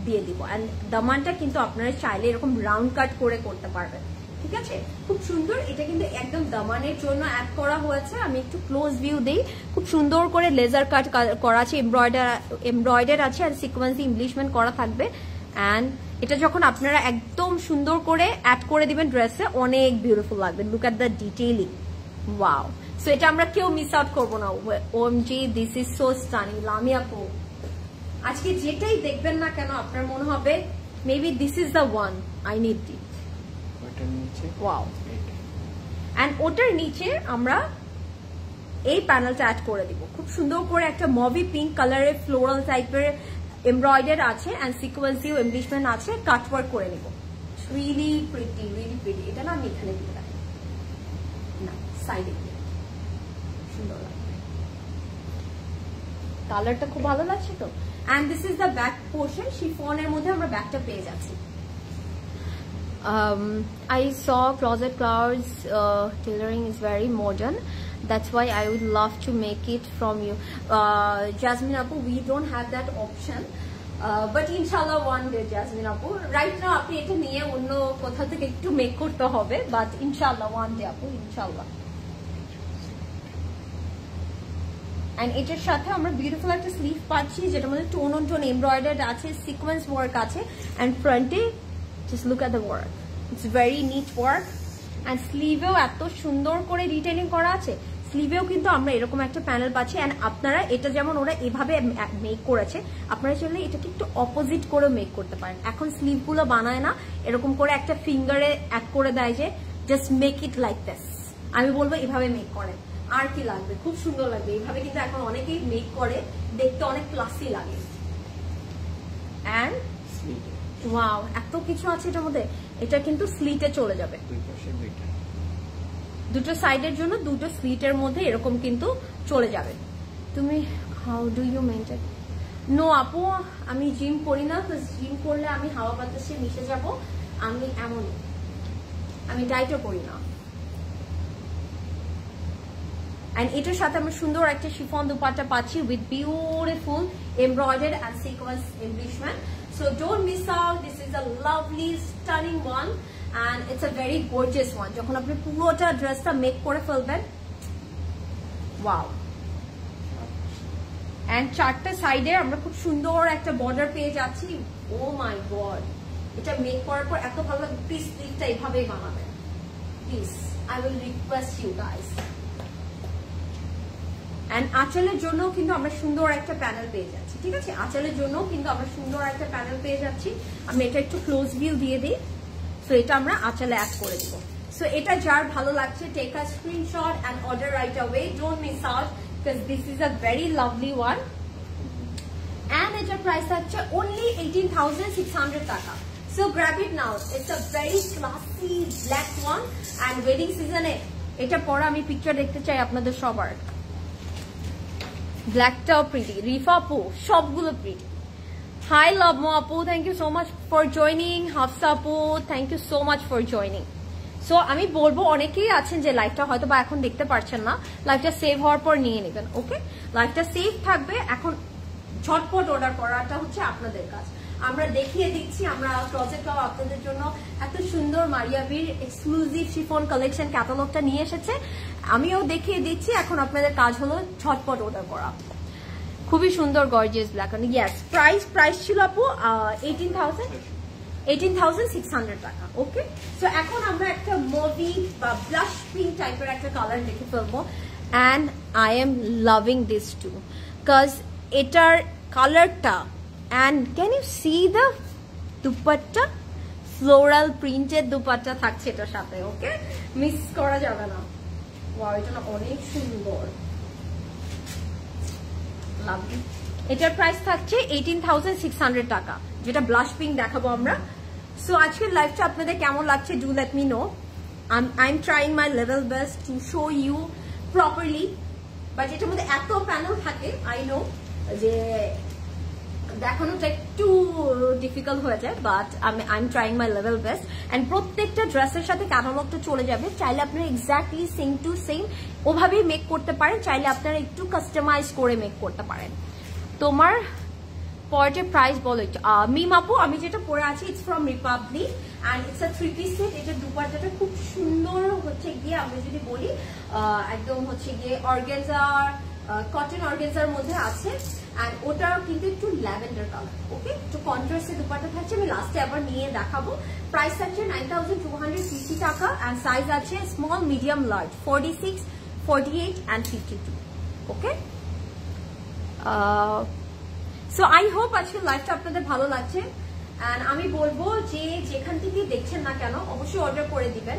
দিয়ে দিব। অ্যান্ড দামানটা কিন্তু আপনারা চাইলে এরকম রাউন্ড কাট করে করতে পারবেন, ঠিক আছে, খুব সুন্দর। এটা কিন্তু একদম দামানের জন্য অ্যাড করা হয়েছে। আমি একটু ক্লোজ ভিউ দিই, খুব সুন্দর করে লেজার কাট করা আছে, এমব্রয়ডার আছে, আর সিকোয়েন্স এমব্লিশমেন্ট করা থাকবে। অ্যান্ড এটা যখন আপনারা একদম সুন্দর করে অ্যাড করে দিবেন ড্রেসে, অনেক বিউটিফুল লাগবে। Look at the detailing, wow. So এটা আমরা কেউ মিস আউট করবো না। OMG, this is so stunning. Lami আপু, আজকে যেটাই দেখবেন না কেন আপনার মনে হবে maybe this is the one, I need it. Wow, and ওটার নিচে আমরা এই প্যানেলটা অ্যাড করে দিব। খুব সুন্দর করে একটা মভি পিঙ্ক কালারের ফ্লোরাল টাইপের এমব্রয়ডার আছে, এন্ড সিকোয়েন্সিও এমব্লিশমেন্ট আছে, কাটওয়ার্ক করে নিব। Really pretty, really pretty. এটা না আমি এখানে দিতে পারি না, সাইডে দিয়ে সুন্দর লাগবে, কালারটা খুব ভালো লাগছে তো। And this is the back portion, শিফনের মধ্যে আমরা ব্যাকটা পেয়ে যাচ্ছি। I saw Closet Cloud's tailoring is very modern. That's why I would love to make it from you. Jasmine Apu, we don't have that option. But inshallah one day, Jasmine Apu. Right now, apni eta niye onno kotha theke ekটু make korte hobe, but inshallah one day Apu, inshallah. And এটার সাথে আমরা beautiful একটা sleeve পাচ্ছি যেটা মধ্যে tone on tone embroidered আছে, sequence work আছে, and ফ্রন্টে just look at the work, it's very neat work. And স্লিভেও এত সুন্দর করে ডিটেইলিং করা আছে, স্লিভেও কিন্তু আমরা এরকম একটা প্যানেল পাচ্ছি। এন্ড আপনারা এটা যেমন ওরা এভাবে মেক করেছে, আপনারা চাইলে এটাকে একটু অপোজিট করে মেক করতে পারেন। এখন স্লিভগুলো বানায় না, এরকম করে একটা ফিঙ্গারে অ্যাড করে দেয় যে just make it like this. আমি বলবো এভাবে মেক করেন, আর কি লাগবে, খুব সুন্দর লাগবে। এইভাবে কিন্তু এখন অনেকেই মেক করে, দেখতে অনেক ক্লাসি লাগে। এন্ড ওয়াও, এত কিছু আছে এটার মধ্যে। এটা কিন্তু স্লিটে চলে যাবে, দুটো সাইডের জন্য দুটো স্লিটের মধ্যে এরকম কিন্তু চলে যাবে। তুমি how do you maintain? No আপু, আমি জিম করি না, জিম করলে আমি হাওয়া বাতাসে মিশে যাব। আমি এমন, আমি ডায়েটও করি না। And এটার সাথে আমরা সুন্দর একটা শিফন দুপাট্টা পাচ্ছি with beautiful embroidered and sequence embellishment. So don't miss out. This is a lovely, stunning one, and it's a very gorgeous one. যখন আপনি পুরোটা ড্রেসটা মেক করে ফেলবেন, wow. And চারটা সাইডে আমরা খুব সুন্দর একটা বর্ডার পেয়ে যাচ্ছি। Oh my god, এটা মেক করার পর এত ভালো লাগে। প্লিজ স্লিভটা এইভাবেই বানাবেন, please, I will request you guys. And আঁচলের জন্য কিন্তু আমরা সুন্দর একটা প্যানেল পেয়ে যাচ্ছি, ঠিক আছে? আঁচলের জন্য কিন্তু আমরা সুন্দর একটা প্যানেল পেয়ে যাচ্ছি। আমি এটা একটু ক্লোজ ভিউ দিয়ে দিই। সো এটা আমরা আঁচলে অ্যাড করে দিব। সো এটা যার ভালো লাগছে, take a screenshot and order right away, don't miss out, because this is a very lovely one. And এটার প্রাইস হচ্ছে only 18,600 টাকা। So grab it now, it's a very classy black one. And wedding সিজনে এটা পরে আমি picture দেখতে চাই আপনাদের সবার। ব্ল্যাকটাও প্রিটি, রিফা আপু সবগুলো প্রিটি। হাই লাভমো আপু, thank you so much for joining. Hafsa আপু, thank you so much for joining. So আমি বলবো অনেকেই আছেন যে লাইভটা হয়তো বা এখন দেখতে পারছেন না, লাইভটা সেভ হওয়ার পর নিয়ে নেবেন। ওকে, লাইভটা সেভ থাকবে, এখন ঝটপট অর্ডার করাটা হচ্ছে আপনাদের কাজ। আমরা দেখিয়ে দিচ্ছি, আমরা ক্লজেট ক্লাব আপনাদের জন্য এত সুন্দর মারিয়াবির এক্সক্লুসিভ শিফন কালেকশন ক্যাটালগটা নিয়ে এসেছে, আমিও দেখিয়ে দিচ্ছি। এখন আপনাদের কাজ হলো ঝটপট অর্ডার করা। খুবই সুন্দর গর্জিয়াস ব্ল্যাক। ইয়েস, প্রাইস ছিল আপু 18,600 টাকা। ওকে, সো এখন আমরা একটা মুভি বা ব্লাশ পিঙ্ক টাইপের একটা কালার দেখে ফেলবো। And I am loving this too, because এটার কালারটা, and can you see the dupatta, floral printed dupatta থাকছে এটার সাথে। ওকে, মিস করা যাবে না। ওয়াও, এটা না অনেক সুন্দর, লাভলি। এটার প্রাইস থাকছে 18,600 টাকা, যেটা ব্লাশ পিঙ্ক দেখাবো আমরা। সো আজকের লাইভটা আপনাদের কেমন লাগছে, do let me know. I am trying my level best to show you properly, but এটার মধ্যে এত প্যানেল থাকে, আই নো যে দেখানোটা একটু ডিফিকাল্ট হয়ে যায়, but I am trying my level best. And প্রত্যেকটা ড্রেসের সাথে ক্যাটালগটা চলে যাবে, চাইলে আপনারা এক্স্যাক্টলি সেম টু সেম ওভাবেই মেক করতে পারেন, চাইলে আপনারা একটু কাস্টমাইজ করে মেক করতে পারেন। তোমার পরের প্রাইস বলো মিম আপু। আমি যেটা পরে আছি it's from Republic and it's a 3 piece set. এটা দুপাট্টাটা খুব সুন্দর হচ্ছে গিয়ে, আমি যদি বলি একদম হচ্ছে গিয়ে অর্গানজার, কটন অর্গানজার মধ্যে আছে। আর ওটা কিন্তু একটু ল্যাভেন্ডার কালার। ওকে, একটু কন্ট্রাস্টে দুপাট্টা থাকছে, আমি লাস্টে আবার নিয়ে দেখাবো। প্রাইস আছে 9,250 টাকা অ্যান্ড সাইজ আছে small, medium, large, 46, 48 and 52। Okay, so I hope আজকের লাইভটা আপনাদের ভালো লাগছে। অ্যান্ড আমি বলবো যে যেখান থেকে দেখছেন না কেন অবশ্যই অর্ডার করে দিবেন।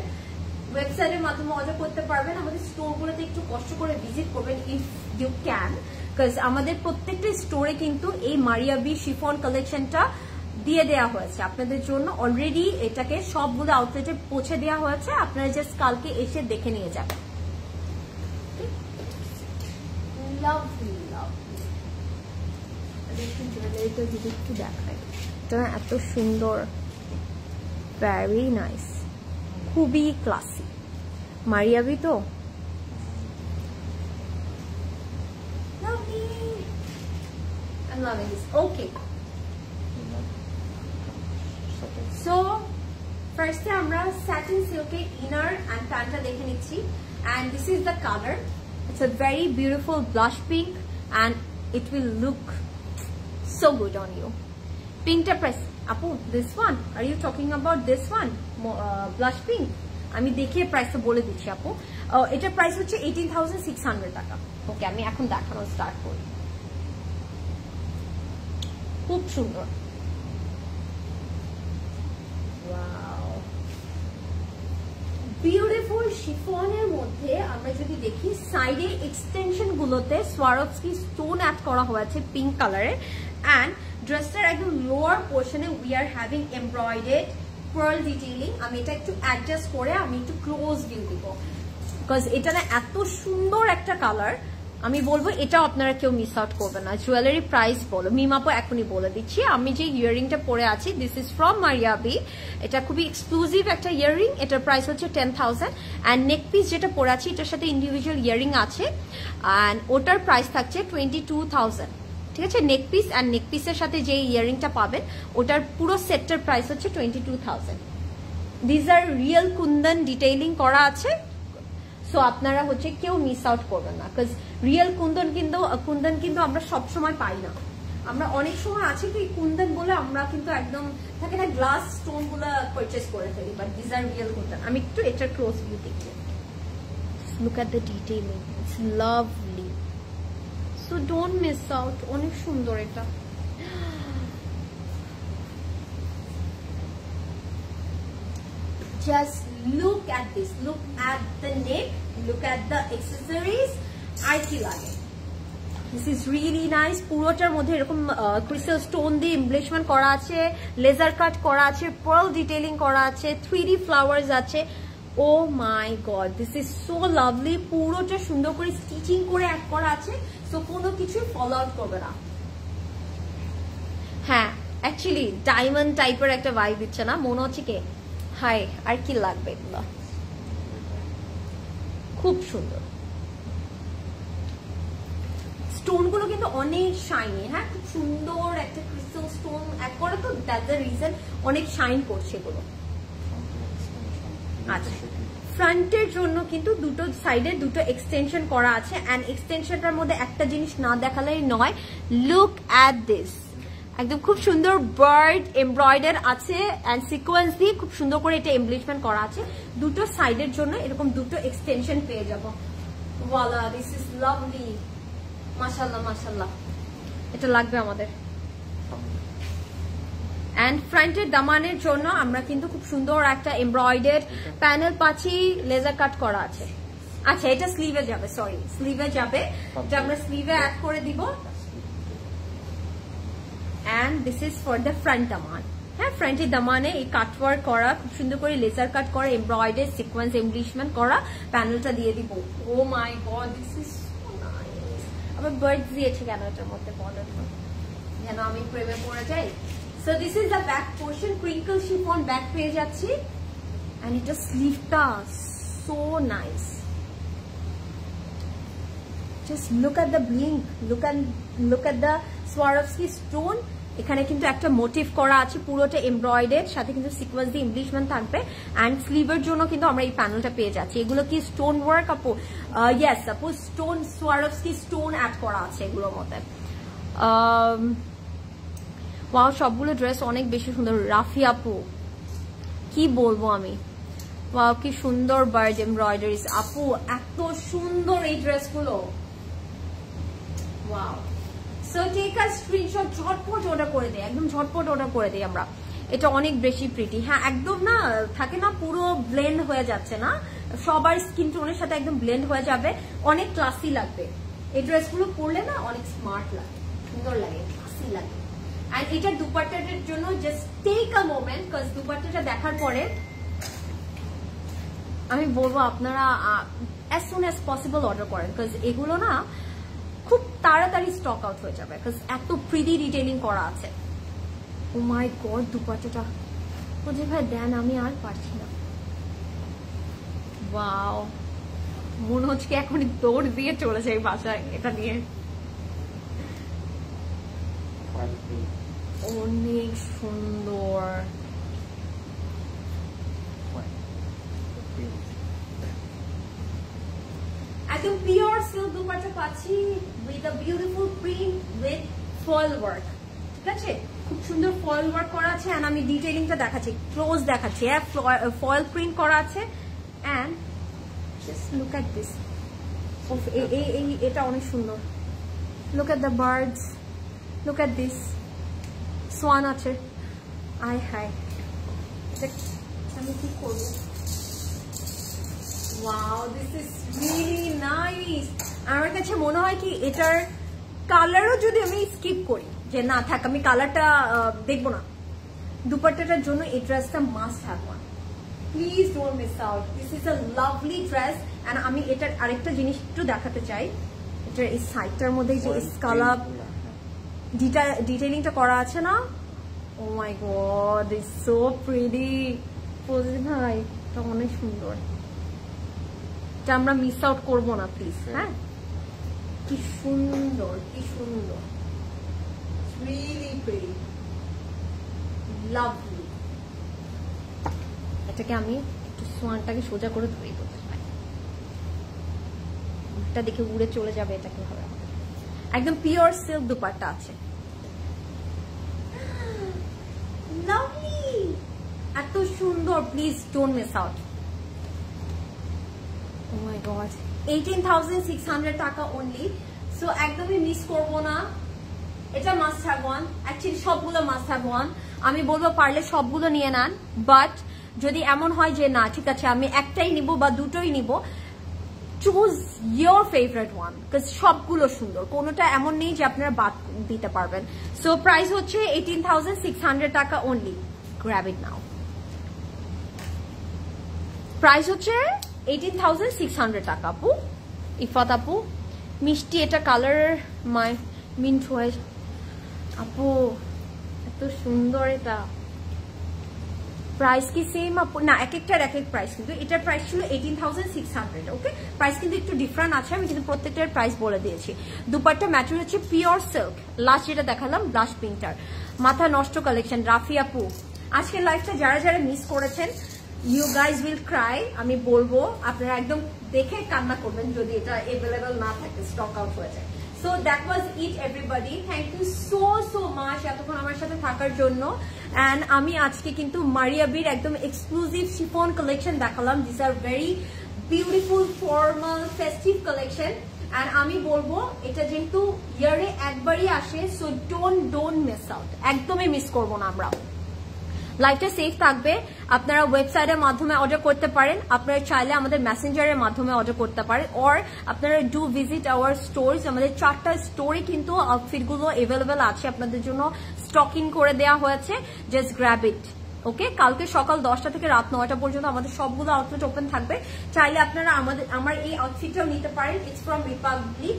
ওয়েবসাইটের মাধ্যমে অর্ডার করতে পারবেন, আমাদের স্টোরগুলোতে একটু কষ্ট করে ভিজিট করবেন ইফ ইউ ক্যান, বিকজ আমাদের প্রত্যেকটা স্টোরে কিন্তু এই মারিয়াবি শিফন কালেকশনটা দিয়ে দেওয়া হয়েছে আপনাদের জন্য অলরেডি। এটাকে সবগুলো আউটলেটে পৌঁছে দেওয়া হয়েছে, আপনারা জাস্ট কালকে এসে দেখে নিয়ে যাবেন। লাভলি লাভলি, জুয়েলারিটা যদি একটু দেখায়, এটা এত সুন্দর ভেরি নাইস, খুবই ক্লাসি। মারিয়াবি তো I'm loving this. Okay. So, first আমরা satin silk inner and pant দেখে নিচ্ছি, and this is the color. It's a very beautiful blush pink, and it will look so good on you. Pink ta press. Apu, this one. Are you talking about this one? Blush pink. আমি দেখে প্রাইসটা বলে দিচ্ছি আপু। এটা price হচ্ছে 18,600 টাকা। ওকে, আমি এখন দেখানো স্টার্ট করি। খুব সুন্দর, ওয়াও, বিউটিফুল শিফনের মধ্যে আমরা যদি দেখি সাইডে এক্সটেনশন গুলোতে স্বারোভস্কি স্টোন অ্যাড করা হয়েছে পিঙ্ক কালারের, এন্ড ড্রেসটার একদম লোয়ার পোর্শনে we are having embroidered pearl detailing. আমি এটা একটু অ্যাডজাস্ট করে আমি একটু ক্লোজ ভিউ দিব, বিকজ এটা না এত সুন্দর একটা কালার, আমি বলবো এটা আপনারা কেউ মিস আউট করবে না। জুয়েলারি প্রাইস বলো মিমাপো, এখনই বলে দিচ্ছি। আমি যে ইয়াররিংটা পরে আছি, দিস ইজ ফ্রম মারিয়াবি। এটা খুবই এক্সক্লুসিভ একটা ইয়াররিং, এটার প্রাইস হচ্ছে 10,000। অ্যান্ড নেক পিস যেটা পরে আছি এটার সাথে ইন্ডিভিজুয়াল ইয়াররিং আছে, অ্যান্ড ওটার প্রাইস থাকছে 22,000। ঠিক আছে, নেক পিস অ্যান্ড নেক পিসের সাথে যে ইয়াররিংটা পাবেন ওটার পুরো সেটটার প্রাইস হচ্ছে 22,000। This are real kundan detailing করা আছে, সো আপনারা হচ্ছে কেউ মিস আউট করবেন না, বিকজ রিয়েল কুন্দন কিন্তু আমরা সব সময় পাই না। আমরা অনেক সময় আছে কি কুন্দন বলে আমরা কিন্তু একদম থাকে না গ্লাস স্টোন গুলো পারচেস করে ফেলি, but this are real kundan. আমি একটু এটার ক্লোজ ভিউ দেখি, look at the detailing, it's lovely, so don't miss out. অনেক সুন্দর এটা। Just look at this, look at the neck, look at the accessories. আর কি লাগে, this is really nice. পুরোটার মধ্যে এরকম ক্রিস্টাল স্টোন দিয়ে এমব্লেশমেন্ট করা আছে, লেজার কাট করা আছে, পার্ল ডিটেইলিং করা আছে, 3D ফ্লাওয়ার্স আছে। Oh my god, this is so lovely. পুরোটা সুন্দর করে স্টিচিং করে অ্যাড করা আছে, সো কোনো কিছু ফল আউট করবে না। হ্যাঁ, অ্যাকচুয়ালি ডায়মন্ড টাইপের একটা ভাইব দিচ্ছে না, মনে হচ্ছে কে হাই, আর কি লাগবে এগুলো, খুব সুন্দর। স্টোন গুলো কিন্তু অনেক শাইনি, হ্যাঁ, খুব সুন্দর একটা ক্রিস্টাল স্টোন অ্যাড করা, তো দ্যাটস দ্য রিজন অনেক শাইন করছে এগুলো। আচ্ছা, ফ্রন্টের জন্য কিন্তু দুটো সাইডে দুটো এক্সটেনশন করা আছে, এন্ড এক্সটেনশনটার মধ্যে একটা জিনিস না দেখালেই নয়, লুক অ্যাট দিস। একদম খুব সুন্দর বার্ড এমব্রয়ডার আছে, এন্ড সিকোয়েন্স দিয়ে খুব সুন্দর করে এটা এমব্লিশমেন্ট করা আছে। দুটো সাইডের জন্য এরকম দুটো এক্সটেনশন পেয়ে যাবো। ওয়ালা, দিস ইজ লাভলি, মাশাআল্লাহ মাশাআল্লাহ, এটা লাগবে আমাদের। এন্ড ফ্রন্টের দামানের জন্য আমরা কিন্তু খুব সুন্দর একটা এমব্রয়ডার্ড প্যানেল পাচ্ছি, লেজার কাট করা আছে। আচ্ছা, এটা স্লিভে যাবে, সরি স্লিভে যাবে, এটা আমরা স্লিভে অ্যাড করে দিব। and this is for the front daman. হ্যাঁ, ফ্রন্টের দামানে এই কাটওয়ার্ক করা, খুব সুন্দর করে লেজার কাট করা, এমব্রয়ডারি সিকোয়েন্স এমব্লিশমেন্ট করা প্যানেলটা দিয়ে দিব। Oh my god, this is so nice. আবার বার্ডস দিয়েছে কেন এটার মধ্যে, বলেন না, যেন আমি প্রেমে পড়ে যাই। So this is the back portion, crinkle chiffon back পেয়ে যাচ্ছি, এন্ড এটা স্লিভটা so nice. Just look at the blink, look at the Swarovski stone. এখানে কিন্তু একটা মোটিভ করা আছে, পুরোটা এমব্রয়ডার্ড, সাথে কিন্তু সিকোয়েন্স দিয়ে এমব্লিশমেন্ট থাকবে, এন্ড স্লিভের জন্য কিন্তু আমরা এই প্যানেলটা পেয়ে যাচ্ছি। এগুলো কি স্টোন ওয়ার্ক আপু? ইয়েস আপু, স্টোন, Swarovski স্টোন অ্যাড করা আছে এগুলোর মধ্যে। ওয়াও, সবগুলো ড্রেস অনেক বেশি সুন্দর। রাফি আপু, কি বলবো আমি, ওয়াও কি সুন্দর বার্ড এমব্রয়ডারিজ আপু, এত সুন্দর এই ড্রেসগুলো। Wow, so take a screenshot, ঝটপট অর্ডার করে দেয়, একদম ঝটপট অর্ডার করে দিই আমরা। এটা অনেক বেশি প্রিটি, হ্যাঁ, একদম না থাকে না পুরো ব্লেন্ড হয়ে যাচ্ছে না, সবার স্কিন টোনের সাথে একদম ব্লেন্ড হয়ে যাবে, অনেক ক্লাসি লাগবে। এই ড্রেসগুলো পরলে না অনেক স্মার্ট লাগে, সুন্দর লাগে, ক্লাসি লাগে। আর এটা দুপাট্টাটার জন্য just take a moment, because দুপাট্টাটা দেখার পরে আমি বলবো আপনারা as soon as possible order করেন, বিকজ এগুলো না খুব তাড়াতাড়ি স্টক আউট হয়ে যাবে, বিকজ এত প্রিটি ডিটেইলিং করা আছে। ও মাই গড, দুপাট্টাটা বুঝে ভাই দেন, আমি আর পারছি না। ওয়াও, মনে হচ্ছে কি এখনই দৌড় দিয়ে চলে যাই বাসায় এটা নিয়ে। অনেক সুন্দর। একদম পিওর সিল্ক দুপাট্টা পাচ্ছি with a beautiful print with foil work. ঠিক আছে, খুব সুন্দর ফয়েল ওয়ার্ক করা আছে। এন্ড আমি ডিটেইলিংটা দেখাচ্ছি, ক্লোজ দেখাচ্ছি। ফয়েল প্রিন্ট করা আছে। And just look at this, এটা অনেক সুন্দর। Look at the birds, look at this, swan আছে। আয় হায়, আমি কি করবো? Wow, this is really nice. আমার কাছে মনে হয় কি এটার কালারও যদি আমি স্কিপ করি, যে না থাক আমি কালারটা দেখবো না, দুপাট্টাটার জন্য এই ড্রেসটা must have one. Please don't miss out, this is a lovely dress. And আমি এটার আরেকটা জিনিস একটু দেখাতে চাই। এটার এই সাইডটার মধ্যে যে স্কালাপ ডিটেইলিংটা করা আছে না, ও my god, it's so pretty. ভাই এটা অনেক সুন্দর, এটা আমরা মিস আউট করবো না প্লিজ। হ্যাঁ, কি সুন্দর, কি সুন্দর, রিয়েলি প্রিটি, লাভলি। এটাকে আমি একটু সোয়ানটাকে সোজা করে ধরে করতে পারি, এটা দেখে উড়ে চলে যাবে। এটা কি হবে? একদম পিওর সিল্ক দুপাট্টা আছে, লাভলি, এত সুন্দর। Please don't miss out. Oh my God, 18,600 টাকা only. So একদমই মিস করবো না, এটা মাস্ট হ্যাভ ওয়ান। অ্যাকচুয়ালি সবগুলো মাস্ট হ্যাভ ওয়ান। আমি বলবো পারলে সবগুলো নিয়ে নেন, বাট যদি এমন হয় যে না ঠিক আছে আমি একটাই নিব বা দুটোই নিব, choose your favourite one, because সবগুলো সুন্দর, কোনোটা এমন নেই যে আপনারা বাদ দিতে পারবেন। সো প্রাইস হচ্ছে 18,600 টাকা only. Grab it now. Price হচ্ছে 18,600 টাকা। আপু ইফাত আপু, মিষ্টি এটা কালার মাই মিন্ট হয়ে। আপু এত সুন্দর, এটা প্রাইস কি সেম আপু? না, এক একটার এক এক প্রাইস, কিন্তু এটার প্রাইস ছিল 18,600। ওকে, প্রাইস কিন্তু একটু ডিফারেন্ট আছে, আমি কিন্তু প্রত্যেকটার প্রাইস বলে দিয়েছি। দুপাট্টা ম্যাটেরিয়াল হচ্ছে পিওর সিল্ক। লাস্ট যেটা দেখালাম ব্লাশ পিঙ্কটার মাথা নষ্ট কালেকশন। রাফি আপু, আজকের লাইফটা যারা যারা মিস করেছেন, ইউ গাইজ উইল ক্রাই। আমি বলবো আপনারা একদম দেখে কান্না করবেন যদি এটা অ্যাভেলেবল না থাকে, স্টক আউট হয়ে যায়। So that was it everybody. Thank you so much এতক্ষণ আমার সাথে থাকার জন্য। অ্যান্ড আমি আজকে কিন্তু মারিয়াবির একদম এক্সক্লুসিভ শিফন কালেকশন দেখালাম। This are very beautiful formal festive collection. And আমি বলবো এটা যেহেতু ইয়ারে একবারই আসে, সো ডোন্ট মিস আউট, একদমই মিস করবো না আমরা। লাইফটা সেফ থাকবে। আপনারা ওয়েবসাইটের মাধ্যমে অর্ডার করতে পারেন, আপনারা চাইলে আমাদের মেসেঞ্জারের মাধ্যমে অর্ডার করতে পারেন, অর আপনারা ডু ভিজিট আওয়ার স্টোরস। আমাদের 4টা স্টোরে কিন্তু আউটফিটগুলো অ্যাভেলেবেল আছে, আপনাদের জন্য স্টকিং করে দেওয়া হয়েছে। জাস্ট গ্র্যাব ইট। ওকে, কালকে সকাল 10টা থেকে রাত 9টা পর্যন্ত আমাদের সবগুলো আউটফিট ওপেন থাকবে। চাইলে আপনারা আমার এই আউটফিটটাও নিতে পারেন। It's from Republic.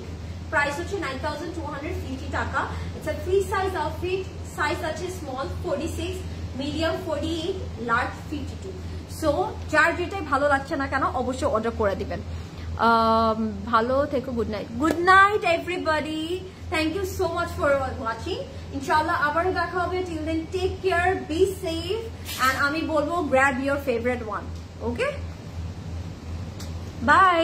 প্রাইস হচ্ছে 9,250 টাকা। It's a free size outfit. Size আছে স্মল 46, মিডিয়াম 48, লার্জ 52। সো যার যেটাই ভালো লাগছে না কেন অবশ্যই অর্ডার করে দিবেন। ভালো থেকো। Good night everybody. Thank you so much for watching. ইনশাআল্লাহ আবারও দেখা হবে। Till then take care, be safe, and আমি বলবো grab your favourite one. Okay, by.